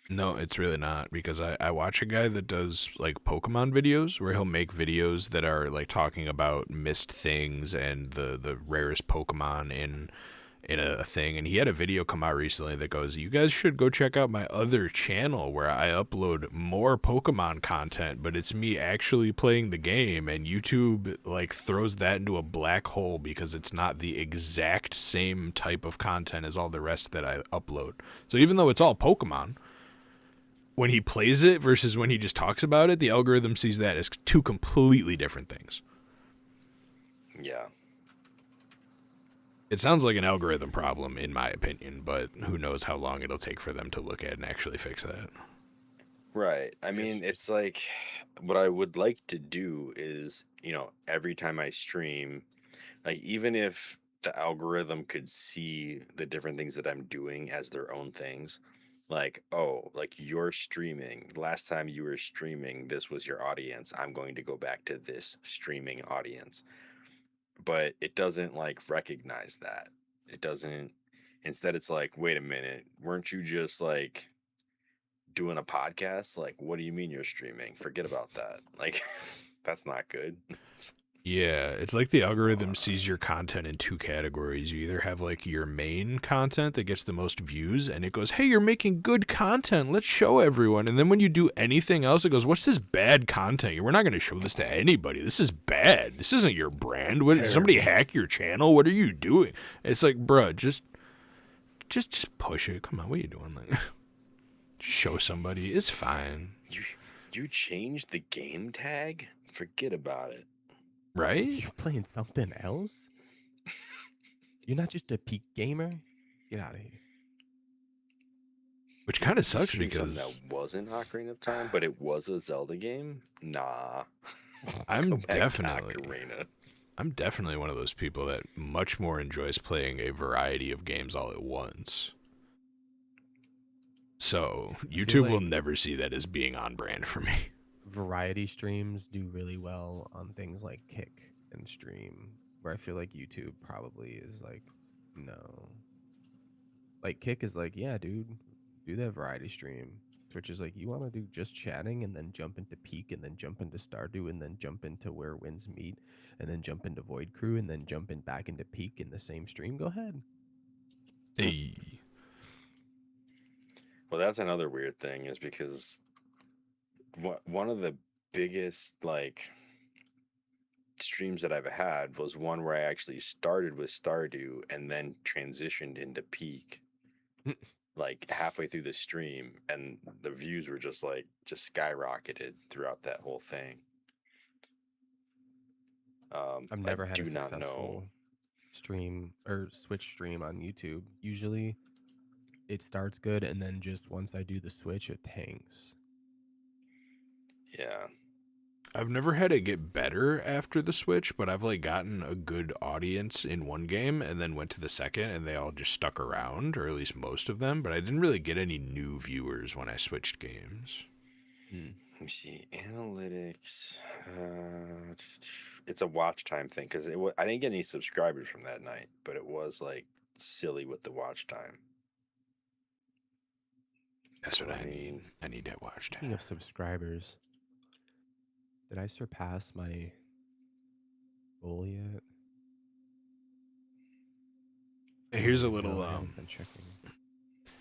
No, it's really not because I watch a guy that does like Pokemon videos where he'll make videos that are like talking about missed things and the rarest Pokemon in a thing, and he had a video come out recently that goes, you guys should go check out my other channel where I upload more Pokemon content, but it's me actually playing the game, and YouTube like throws that into a black hole because it's not the exact same type of content as all the rest that I upload. So even though it's all Pokemon, when he plays it versus when he just talks about it, the algorithm sees that as 2 completely different things. Yeah. It sounds like an algorithm problem, in my opinion, but who knows how long it'll take for them to look at and actually fix that. Right. I mean, it's like what I would like to do is, every time I stream, like even if the algorithm could see the different things that I'm doing as their own things, like, oh, like you're streaming. Last time you were streaming, this was your audience. I'm going to go back to this streaming audience. But it doesn't like recognize that. It doesn't, instead, it's like, wait a minute, weren't you just like doing a podcast? Like, what do you mean you're streaming? Forget about that. Like, that's not good. Yeah, it's like the algorithm sees your content in two categories. You either have like your main content that gets the most views and it goes, hey, you're making good content. Let's show everyone. And then when you do anything else, it goes, what's this bad content? We're not going to show this to anybody. This is bad. This isn't your brand. What, did somebody hack your channel? What are you doing? It's like, bruh, just push it. Come on, what are you doing? Like, show somebody. It's fine. You changed the game tag? Forget about it. Right? You're playing something else? You're not just a peak gamer? Get out of here. Which kind of You sucks streamed something because that wasn't Ocarina of Time, but it was a Zelda game? Nah. I'm Go back to definitely Ocarina. I'm definitely one of those people that much more enjoys playing a variety of games all at once. So YouTube will never see that as being on brand for me. Variety streams do really well on things like Kick and Stream, where I feel like YouTube probably is like, no. Like Kick is like, yeah, dude, do that variety stream. Twitch is like, you want to do just chatting and then jump into Peak and then jump into Stardew and then jump into Where Winds Meet and then jump into Void Crew and then jump in back into Peak in the same stream? Go ahead. Hey. Well, that's another weird thing is because one of the biggest like streams that I've had was one where I actually started with Stardew and then transitioned into Peak like halfway through the stream, and the views were just skyrocketed throughout that whole thing. I've never had do a not know. successful stream or Switch stream on YouTube. Usually it starts good and then just once I do the switch, it tanks. Yeah. I've never had it get better after the Switch, but I've like gotten a good audience in one game and then went to the second and they all just stuck around, or at least most of them, but I didn't really get any new viewers when I switched games. Let me see. Analytics. It's a watch time thing because I didn't get any subscribers from that night, but it was like silly with the watch time. That's what I need. I need that watch time. Speaking of subscribers, did I surpass my goal yet? Here's a No, little I haven't been checking.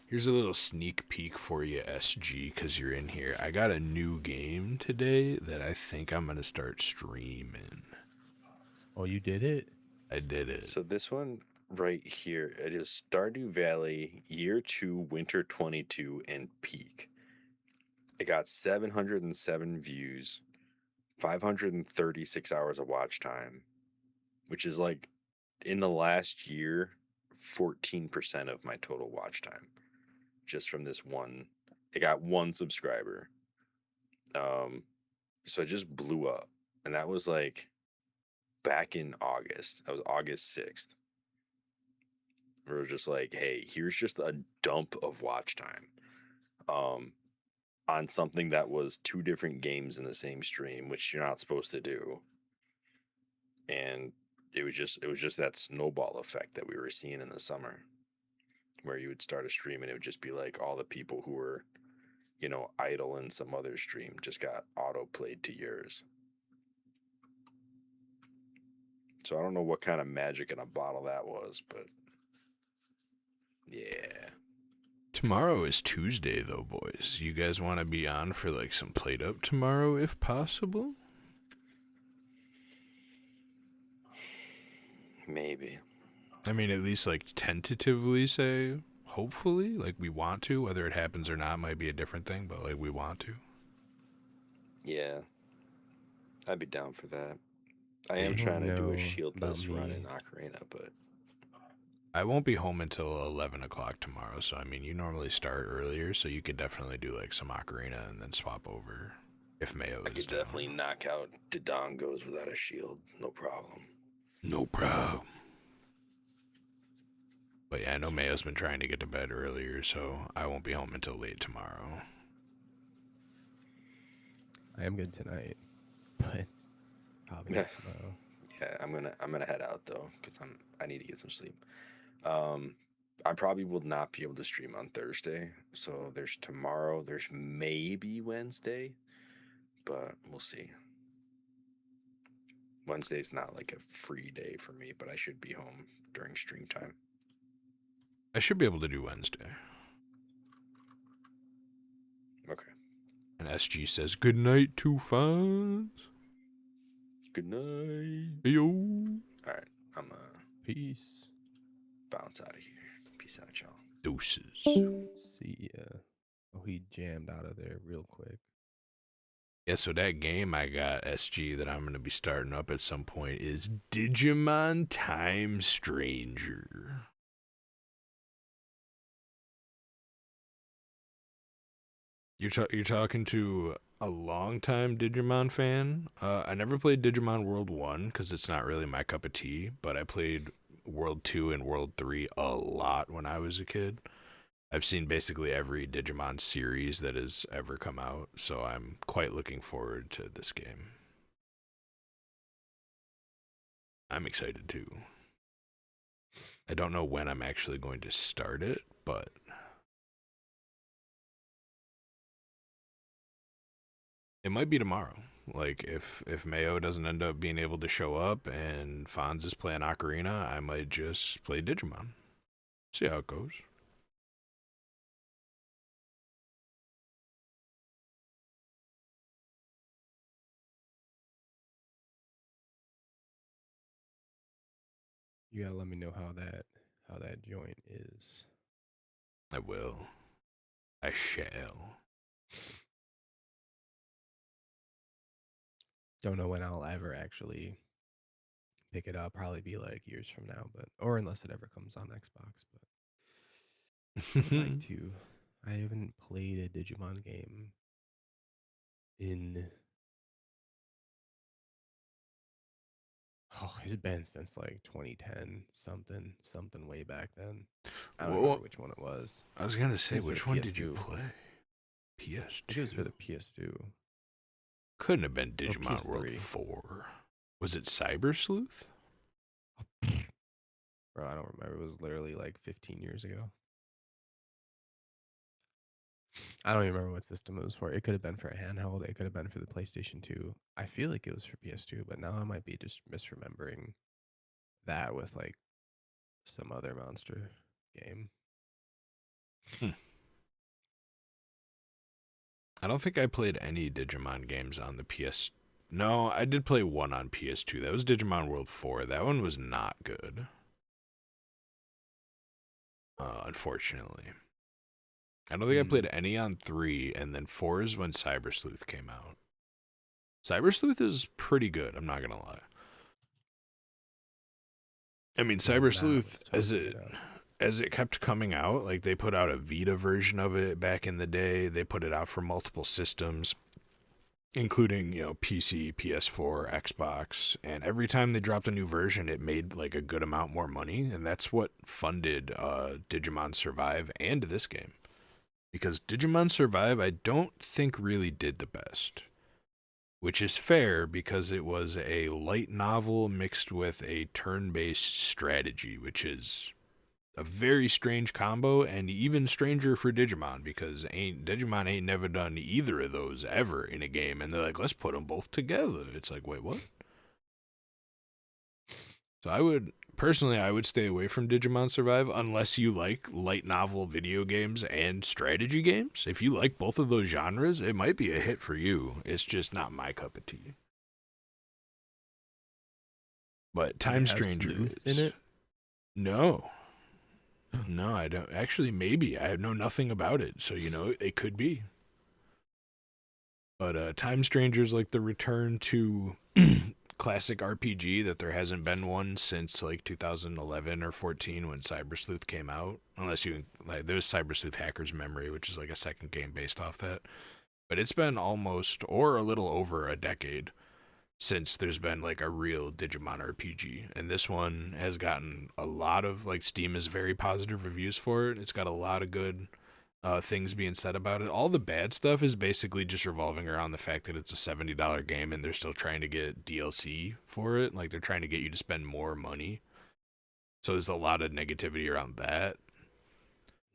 Here's a little sneak peek for you, SG, because you're in here. I got a new game today that I think I'm going to start streaming. Oh, you did it? I did it. So this one right here, it is Stardew Valley Year 2 Winter 22 and Peak. It got 707 views, 536 hours of watch time, which is like in the last year 14% of my total watch time. Just from this one, it got one subscriber. So it just blew up, and that was like back in August. That was August 6th. We were just like, hey, here's just a dump of watch time, on something that was two different games in the same stream, which you're not supposed to do. And it was just that snowball effect that we were seeing in the summer, where you would start a stream and it would just be like all the people who were, idle in some other stream just got auto played to yours. So I don't know what kind of magic in a bottle that was, but yeah. Tomorrow is Tuesday, though, boys. You guys want to be on for like some Played Up tomorrow, if possible? Maybe. I mean, at least like tentatively say, hopefully, like we want to. Whether it happens or not might be a different thing, but like we want to. Yeah. I'd be down for that. I am You trying don't to do a know about shieldless run in me. Ocarina, but I won't be home until 11 o'clock tomorrow, so I mean, you normally start earlier, so you could definitely do like some Ocarina and then swap over if Mayo I is could down. definitely knock out Dodongos without a shield, no problem. No problem. But yeah, I know Mayo's been trying to get to bed earlier, so I won't be home until late tomorrow. I am good tonight, but probably Yeah. not tomorrow. Yeah, I'm gonna head out though, because I need to get some sleep. I probably will not be able to stream on Thursday. So there's tomorrow, there's maybe Wednesday, but we'll see. Wednesday's not like a free day for me, but I should be home during stream time. I should be able to do Wednesday. Okay. And SG says, good night, two fans. Good night. Hey, yo. All right, I'm Peace. bounce out of here. Peace out, y'all. Deuces. See ya. Oh, he jammed out of there real quick. Yeah, so that game I got, SG, that I'm going to be starting up at some point is Digimon Time Stranger. You're talking to a longtime Digimon fan. I never played Digimon World 1 because it's not really my cup of tea, but I played World 2 and World 3 a lot when I was a kid. I've seen basically every Digimon series that has ever come out, so I'm quite looking forward to this game. I'm excited too. I don't know when I'm actually going to start it, but it might be tomorrow. Like, if Mayo doesn't end up being able to show up and Fonz is playing Ocarina, I might just play Digimon. See how it goes. You gotta let me know how that joint is. I will. I shall. Don't know when I'll ever actually pick it up. Probably be like years from now, but or unless it ever comes on Xbox. But I'd like to. I haven't played a Digimon game in. Oh, it's been since like 2010, something way back then. I don't remember which one it was. I was gonna say, It was for which the one did you PS2. play? PS2. I think it was for the PS2. Couldn't have been Digimon PS3. World 4. Was it Cyber Sleuth? Bro, I don't remember. It was literally like 15 years ago. I don't even remember what system it was for. It could have been for a handheld. It could have been for the PlayStation 2. I feel like it was for PS2, but now I might be just misremembering that with like some other monster game. I don't think I played any Digimon games on the PS. No, I did play one on PS2. That was Digimon World 4. That one was not good. Unfortunately. I don't think I played any on 3, and then 4 is when Cyber Sleuth came out. Cyber Sleuth is pretty good, I'm not gonna lie. I mean, Cyber Sleuth, as it kept coming out, like they put out a Vita version of it back in the day. They put it out for multiple systems, including, PC, PS4, Xbox, and every time they dropped a new version, it made like a good amount more money, and that's what funded Digimon Survive and this game. Because Digimon Survive, I don't think really did the best. Which is fair because it was a light novel mixed with a turn-based strategy, which is a very strange combo, and even stranger for Digimon because Digimon ain't never done either of those ever in a game, and they're like, let's put them both together. It's like, wait, what? So I would stay away from Digimon Survive unless you like light novel video games and strategy games. If you like both of those genres, it might be a hit for you. It's just not my cup of tea. But Time Stranger is in it. No, I don't. Actually, maybe I know nothing about it, so it could be. But Time Stranger's like the return to classic RPG that there hasn't been one since like 2011 or 14 when Cyber Sleuth came out. Unless you like, there's Cyber Sleuth Hacker's Memory, which is like a second game based off that. But it's been almost or a little over a decade since there's been like a real Digimon RPG, and this one has gotten a lot of like Steam has very positive reviews for it. It's got a lot of good things being said about it. All the bad stuff is basically just revolving around the fact that it's a $70 game and they're still trying to get DLC for it. Like they're trying to get you to spend more money. So there's a lot of negativity around that.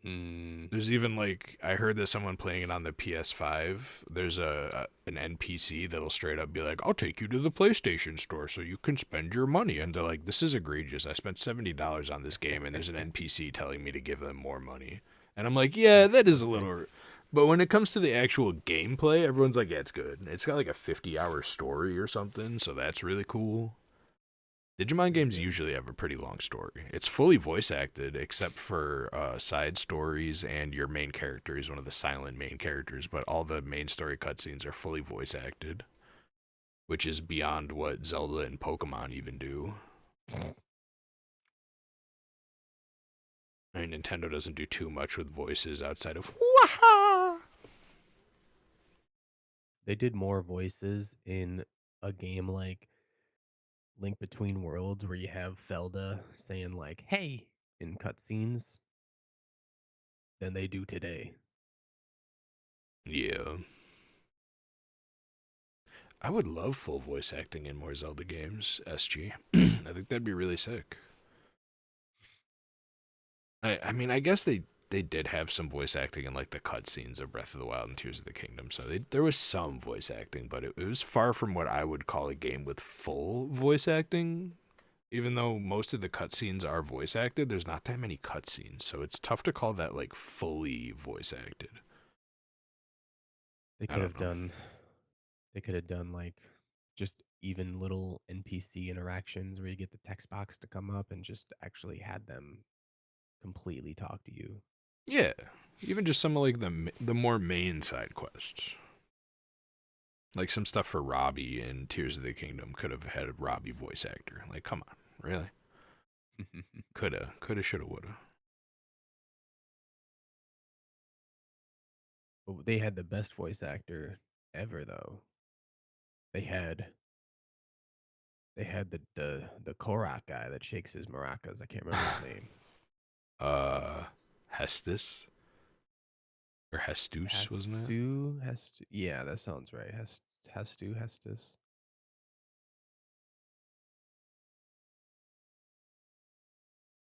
There's even like I heard that someone playing it on the PS5. There's an NPC that'll straight up be like, "I'll take you to the PlayStation store so you can spend your money." And they're like, "This is egregious. I spent $70 on this game, and there's an NPC telling me to give them more money." And I'm like, "Yeah, that is a little." But when it comes to the actual gameplay, everyone's like, "Yeah, it's good. It's got like a 50-hour story or something, so that's really cool." Digimon games usually have a pretty long story. It's fully voice acted, except for side stories, and your main character is one of the silent main characters, but all the main story cutscenes are fully voice acted, which is beyond what Zelda and Pokemon even do. I mean, Nintendo doesn't do too much with voices outside of Waha! They did more voices in a game like Link Between Worlds where you have Felda saying like "Hey" in cutscenes than they do today. Yeah. I would love full voice acting in more Zelda games, SG. I think that'd be really sick. I mean, I guess they did have some voice acting in like the cutscenes of Breath of the Wild and Tears of the Kingdom, so there was some voice acting, but it was far from what I would call a game with full voice acting. Even though most of the cutscenes are voice acted, there's not that many cutscenes, so it's tough to call that like fully voice acted. They I could don't have know. done they could have done like just even little NPC interactions where you get the text box to come up and just actually had them completely talk to you. Yeah, even just some of like the more main side quests. Like some stuff for Robbie in Tears of the Kingdom could have had a Robbie voice actor. Like, come on, really? Coulda, shoulda, woulda. But they had the best voice actor ever though. They had the Korak guy that shakes his maracas. I can't remember his name. Hestus or Hestus, wasn't it? Hestu. Yeah, that sounds right. Hestus.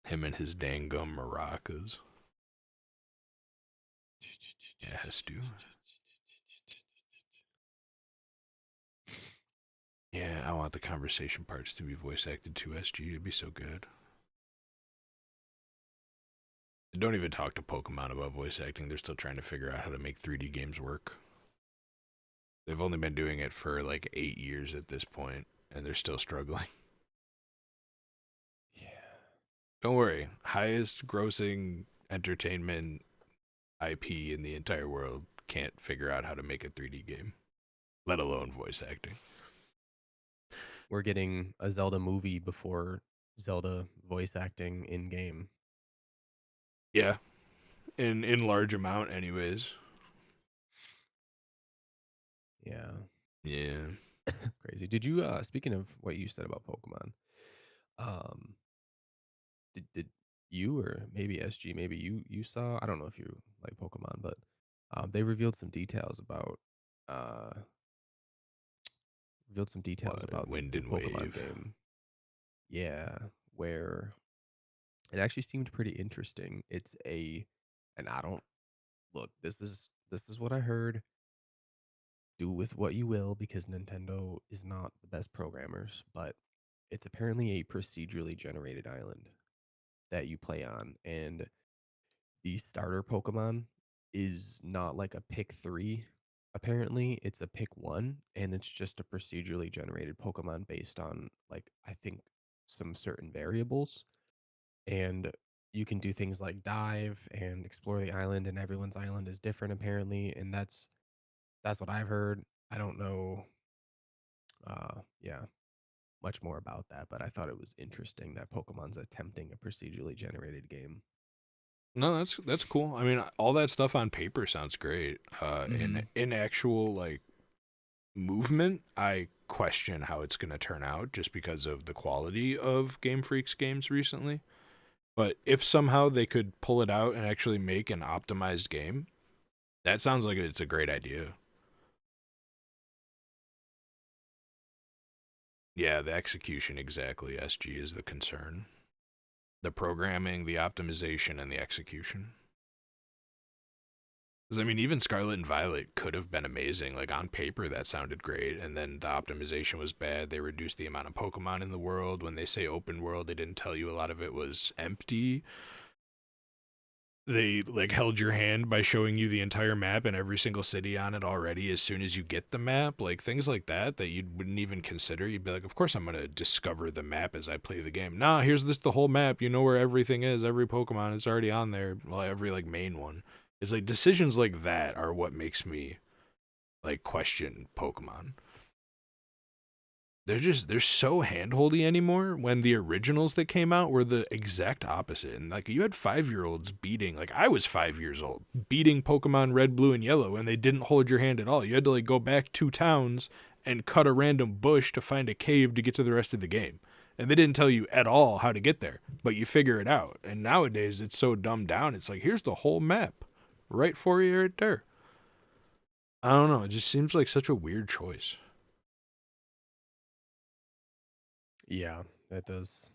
Him and his dangum maracas. Yeah, Hestu. Yeah, I want the conversation parts to be voice acted too, SG. It'd be so good. Don't even talk to Pokemon about voice acting. They're still trying to figure out how to make 3D games work. They've only been doing it for like 8 years at this point, and they're still struggling. Yeah. Don't worry. Highest grossing entertainment IP in the entire world can't figure out how to make a 3D game, let alone voice acting. We're getting a Zelda movie before Zelda voice acting in game. Yeah, in large amount, anyways. Yeah. Yeah. Crazy. Did you speaking of what you said about Pokemon, um did you or maybe SG, maybe you saw, I don't know if you like Pokemon, but they uh revealed some details What? about the Wind new and Pokemon Wave. game. Yeah, where it actually seemed pretty interesting. It's a and I don't look, this is what I heard. Do with what you will because Nintendo is not the best programmers, but it's apparently a procedurally generated island that you play on, and the starter Pokemon is not like a pick 3. Apparently, it's a pick 1, and it's just a procedurally generated Pokemon based on like I think some certain variables, and you can do things like dive and explore the island, and everyone's island is different apparently, and that's what I've heard. I don't know. Yeah. much more about that, but I thought it was interesting that Pokemon's attempting a procedurally generated game. No, that's cool. I mean, all that stuff on paper sounds great. In actual like movement, I question how it's going to turn out just because of the quality of Game Freak's games recently. But if somehow they could pull it out and actually make an optimized game, that sounds like it's a great idea. Yeah, the execution exactly, SG, is the concern. The programming, the optimization, and the execution. Because, I mean, even Scarlet and Violet could have been amazing. Like, on paper, that sounded great, and then the optimization was bad. They reduced the amount of Pokemon in the world. When they say open world, they didn't tell you a lot of it was empty. They, like, held your hand by showing you the entire map and every single city on it already as soon as you get the map. Like, things like that you wouldn't even consider. You'd be like, of course I'm going to discover the map as I play the game. Nah, here's the whole map. You know where everything is. Every Pokemon is already on there. Well, every, like, main one. It's like decisions like that are what makes me, like, question Pokemon. They're so handholdy anymore, when the originals that came out were the exact opposite. And like, you had 5-year-olds beating, like I was 5 years old, beating Pokemon Red, Blue, and Yellow, and they didn't hold your hand at all. You had to like go back 2 towns and cut a random bush to find a cave to get to the rest of the game. And they didn't tell you at all how to get there, but you figure it out. And nowadays it's so dumbed down. It's like, here's the whole map right for you right there. I don't know. It just seems like such a weird choice. Yeah, that does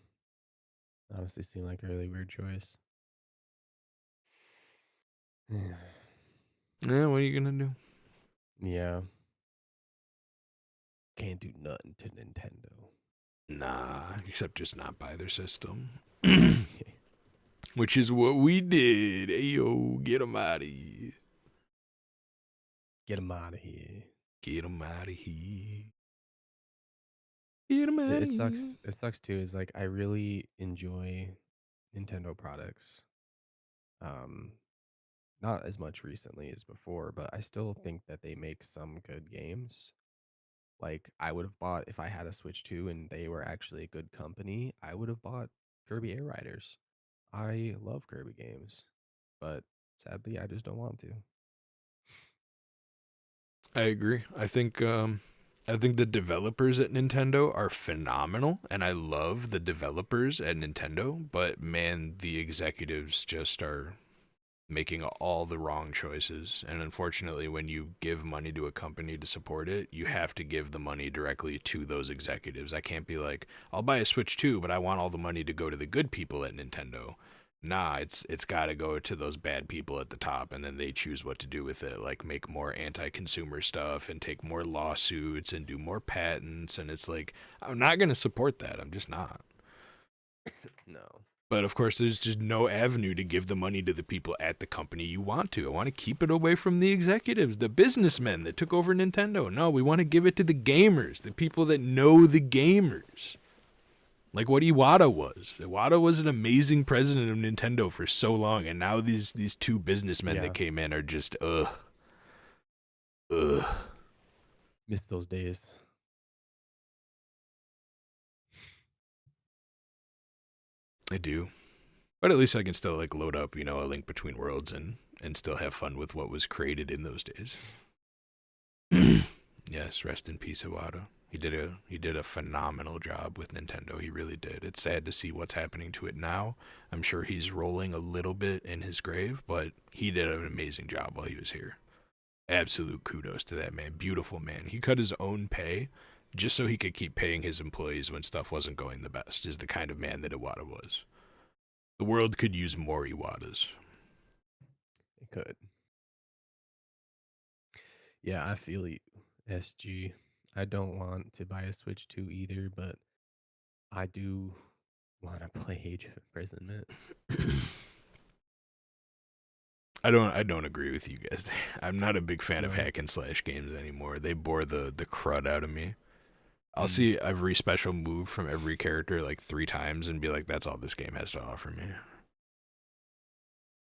honestly seem like a really weird choice. Yeah, what are you gonna do? Yeah. Can't do nothing to Nintendo. Nah, except just not buy their system. Which is what we did. Ayo, get them out of here. Get them out of here. Get them out of here. Get them out of It here. sucks. It sucks too. Is like I really enjoy Nintendo products. Um, not as much recently as before, but I still think that they make some good games. Like I would have bought if I had a Switch 2 and they were actually a good company, I would have bought Kirby Air Riders. I love Kirby games, but sadly I just don't want to. I agree. I think the developers at Nintendo are phenomenal, and I love the developers at Nintendo, but man, the executives just are making all the wrong choices. And unfortunately, when you give money to a company to support it, you have to give the money directly to those executives. I can't be like, I'll buy a Switch 2, but I want all the money to go to the good people at Nintendo. Nah, it's got to go to those bad people at the top, and then they choose what to do with it, like make more anti-consumer stuff and take more lawsuits and do more patents. And it's like, I'm not going to support that. I'm just not. No. But of course, there's just no avenue to give the money to the people at the company you want to. I want to keep it away from the executives, the businessmen that took over Nintendo. No, we want to give it to the gamers, the people that know the gamers. Like what Iwata was. Iwata was an amazing president of Nintendo for so long, and now these 2 businessmen that came in are just Miss those days. I do. But at least I can still like load up, a Link Between Worlds and still have fun with what was created in those days. Yes, rest in peace, Iwata. He did a phenomenal job with Nintendo. He really did. It's sad to see what's happening to it now. I'm sure he's rolling a little bit in his grave, but he did an amazing job while he was here. Absolute kudos to that man. Beautiful man. He cut his own pay just so he could keep paying his employees when stuff wasn't going the best, is the kind of man that Iwata was. The world could use more Iwatas. It could. Yeah, I feel you, SG. I don't want to buy a Switch 2 either, but I do want to play Age of Imprisonment. I don't agree with you guys. I'm not a big fan of hack and slash games anymore. They bore the crud out of me. I'll see every special move from every character like 3 times and be like, that's all this game has to offer me.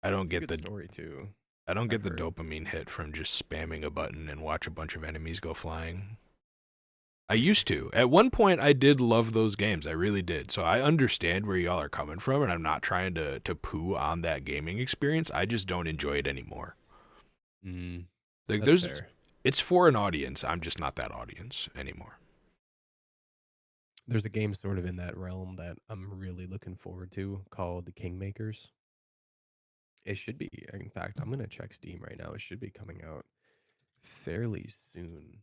I don't get the story too. I don't get the dopamine hit from just spamming a button and watch a bunch of enemies go flying. I used to. At one point, I did love those games. I really did. So I understand where y'all are coming from, and I'm not trying to poo on that gaming experience. I just don't enjoy it anymore. Like, That's fair. it's for an audience. I'm just not that audience anymore. There's a game sort of in that realm that I'm really looking forward to called Kingmakers. It should be. In fact, I'm gonna check Steam right now. It should be coming out fairly soon.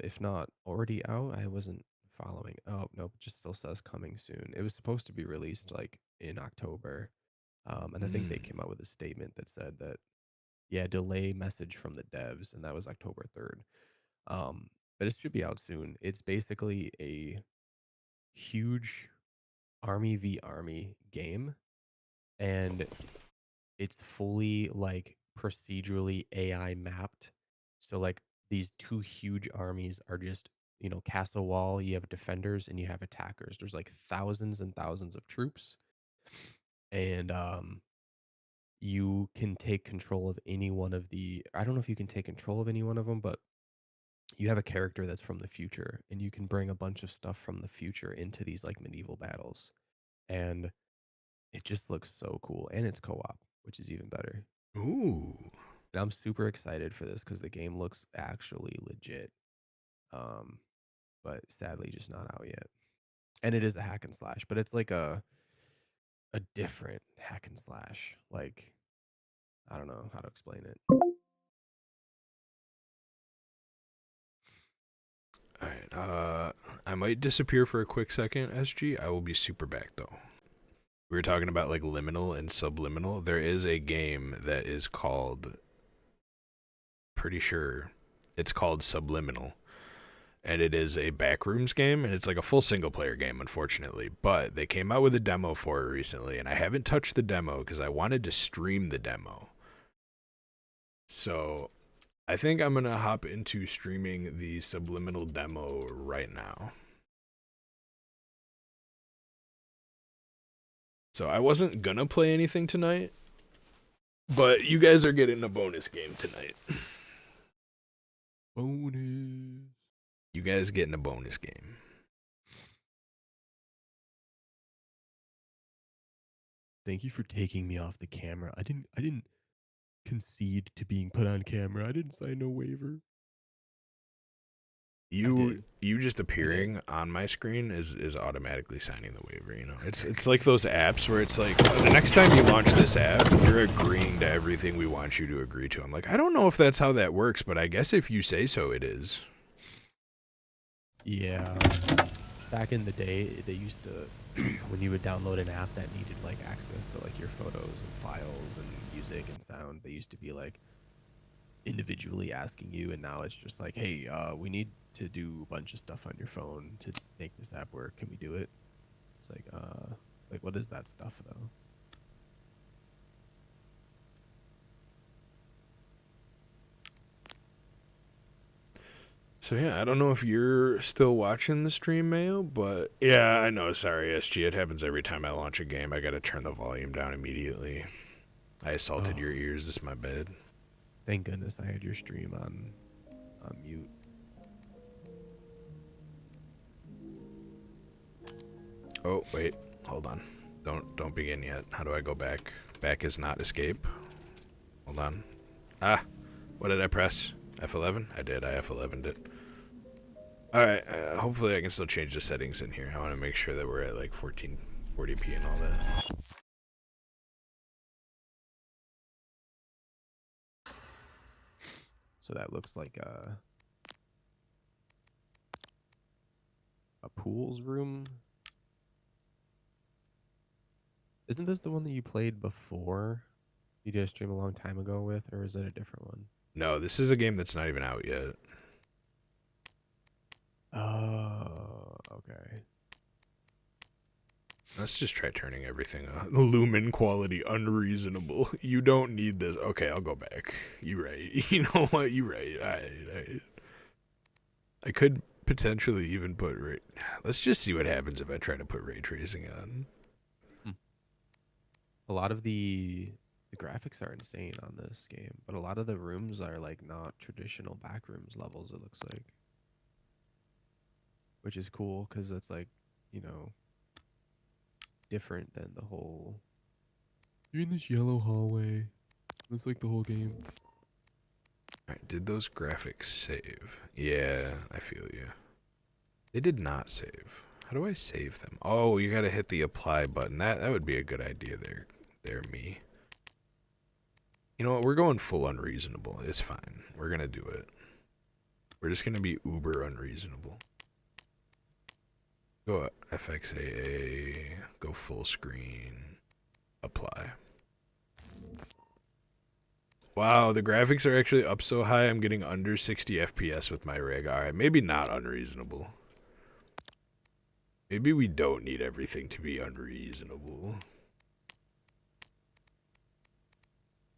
If not already out, I wasn't following. Oh nope, just still says coming soon. It was supposed to be released like in October. And I think they came out with a statement that said that yeah, delay message from the devs, and that was October 3rd. But it should be out soon. It's basically a huge army v army game, and it's fully like procedurally AI mapped. So like these two huge armies are just, castle wall, you have defenders and you have attackers. There's like thousands and thousands of troops. And you can take control of any one of the I don't know if you can take control of any one of them, but you have a character that's from the future and you can bring a bunch of stuff from the future into these like medieval battles. And it just looks so cool and it's co-op, which is even better. Ooh. And I'm super excited for this because the game looks actually legit. Um, but sadly just not out yet. And it is a hack and slash, but it's like a different hack and slash. Like I don't know how to explain it. All right. I might disappear for a quick second, SG. I will be super back though. We were talking about like liminal and subliminal. There is a game that is called, pretty sure it's called Subliminal. And it is a backrooms game, and it's like a full single player game, unfortunately. But they came out with a demo for it recently, and I haven't touched the demo because I wanted to stream the demo. So I think I'm going to hop into streaming the Subliminal demo right now. So I wasn't going to play anything tonight, but you guys are getting a bonus game tonight. Bonus. You guys getting a bonus game. Thank you for taking me off the camera. I didn't concede to being put on camera. I didn't sign no waiver. You just appearing on my screen is automatically signing the waiver, you know. It's like those apps where it's like the next time you launch this app, you're agreeing to everything we want you to agree to. I'm like, I don't know if that's how that works, but I guess if you say so, it is. Yeah. Back in the day, they used to when you would download an app that needed like access to like your photos and files and music and sound, they used to be like individually asking you, and now it's just like, hey, we need to do a bunch of stuff on your phone to make this app work. Can we do it? It's like what is that stuff though? So yeah, I don't know if you're still watching the stream, Mayo, but yeah, I know. Sorry, SG. It happens every time I launch a game. I gotta turn the volume down immediately. I assaulted your ears. This is my bad. Thank goodness I had your stream on mute. Oh wait, hold on. Don't begin yet. How do I go back? Back is not escape. Hold on. Ah, what did I press? F11? I did. I F11'd it. Alright, hopefully I can still change the settings in here. I want to make sure that we're at like 1440p and all that. So that looks like a pools room. Isn't this the one that you played before? You did a stream a long time ago with, or is it a different one? No, this is a game that's not even out yet. Oh, okay. Let's just try turning everything on. Lumen quality unreasonable. You don't need this. Okay, I'll go back. You right. You know what? You right. I could potentially even put let's just see what happens if I try to put ray tracing on. A lot of the graphics are insane on this game, but a lot of the rooms are like not traditional back rooms levels, it looks like. which is cool because it's like, you know, different than the whole. You're in this yellow hallway. That's like the whole game. Alright, did those graphics save? Yeah, I feel you. They did not save. How do I save them? Oh, you gotta hit the apply button. That would be a good idea there, me. You know what? We're going full unreasonable. It's fine. We're gonna do it. We're just gonna be uber unreasonable. Go FXAA, go full screen, apply. Wow, the graphics are actually up so high I'm getting under 60 FPS with my rig. Alright, maybe not unreasonable. Maybe we don't need everything to be unreasonable.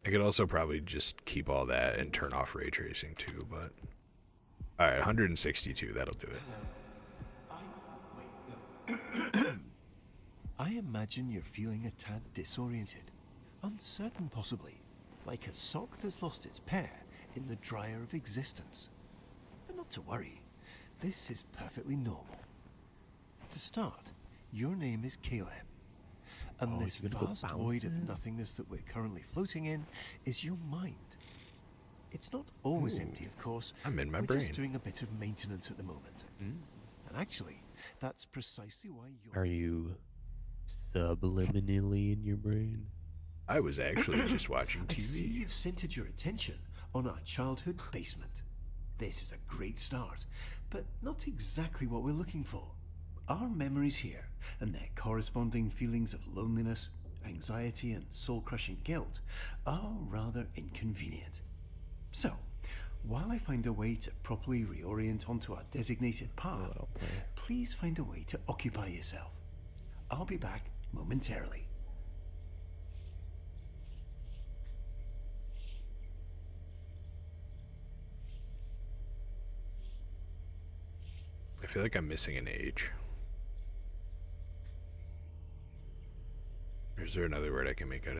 I could also probably just keep all that and turn off ray tracing too, but... Alright, 162, that'll do it. I imagine you're feeling a tad disoriented, uncertain possibly, like a sock that's lost its pair in the dryer of existence. But not to worry, this is perfectly normal. To start, your name is Caleb, and this you're gonna go vast void of bouncing? nothingness that we're currently floating in is your mind. It's not always empty, of course. I'm in my We're brain. just doing a bit of maintenance at the moment. And actually, that's precisely why you're... Are you subliminally in your brain? I was actually just watching I see TV. you've centered your attention on our childhood basement. This is a great start, but not exactly what we're looking for. Our memories here, and their corresponding feelings of loneliness, anxiety, and soul-crushing guilt, are rather inconvenient. So, while I find a way to properly reorient onto our designated path, please find a way to occupy yourself. I'll be back momentarily. I feel like I'm missing an age. Or is there another word I can make out of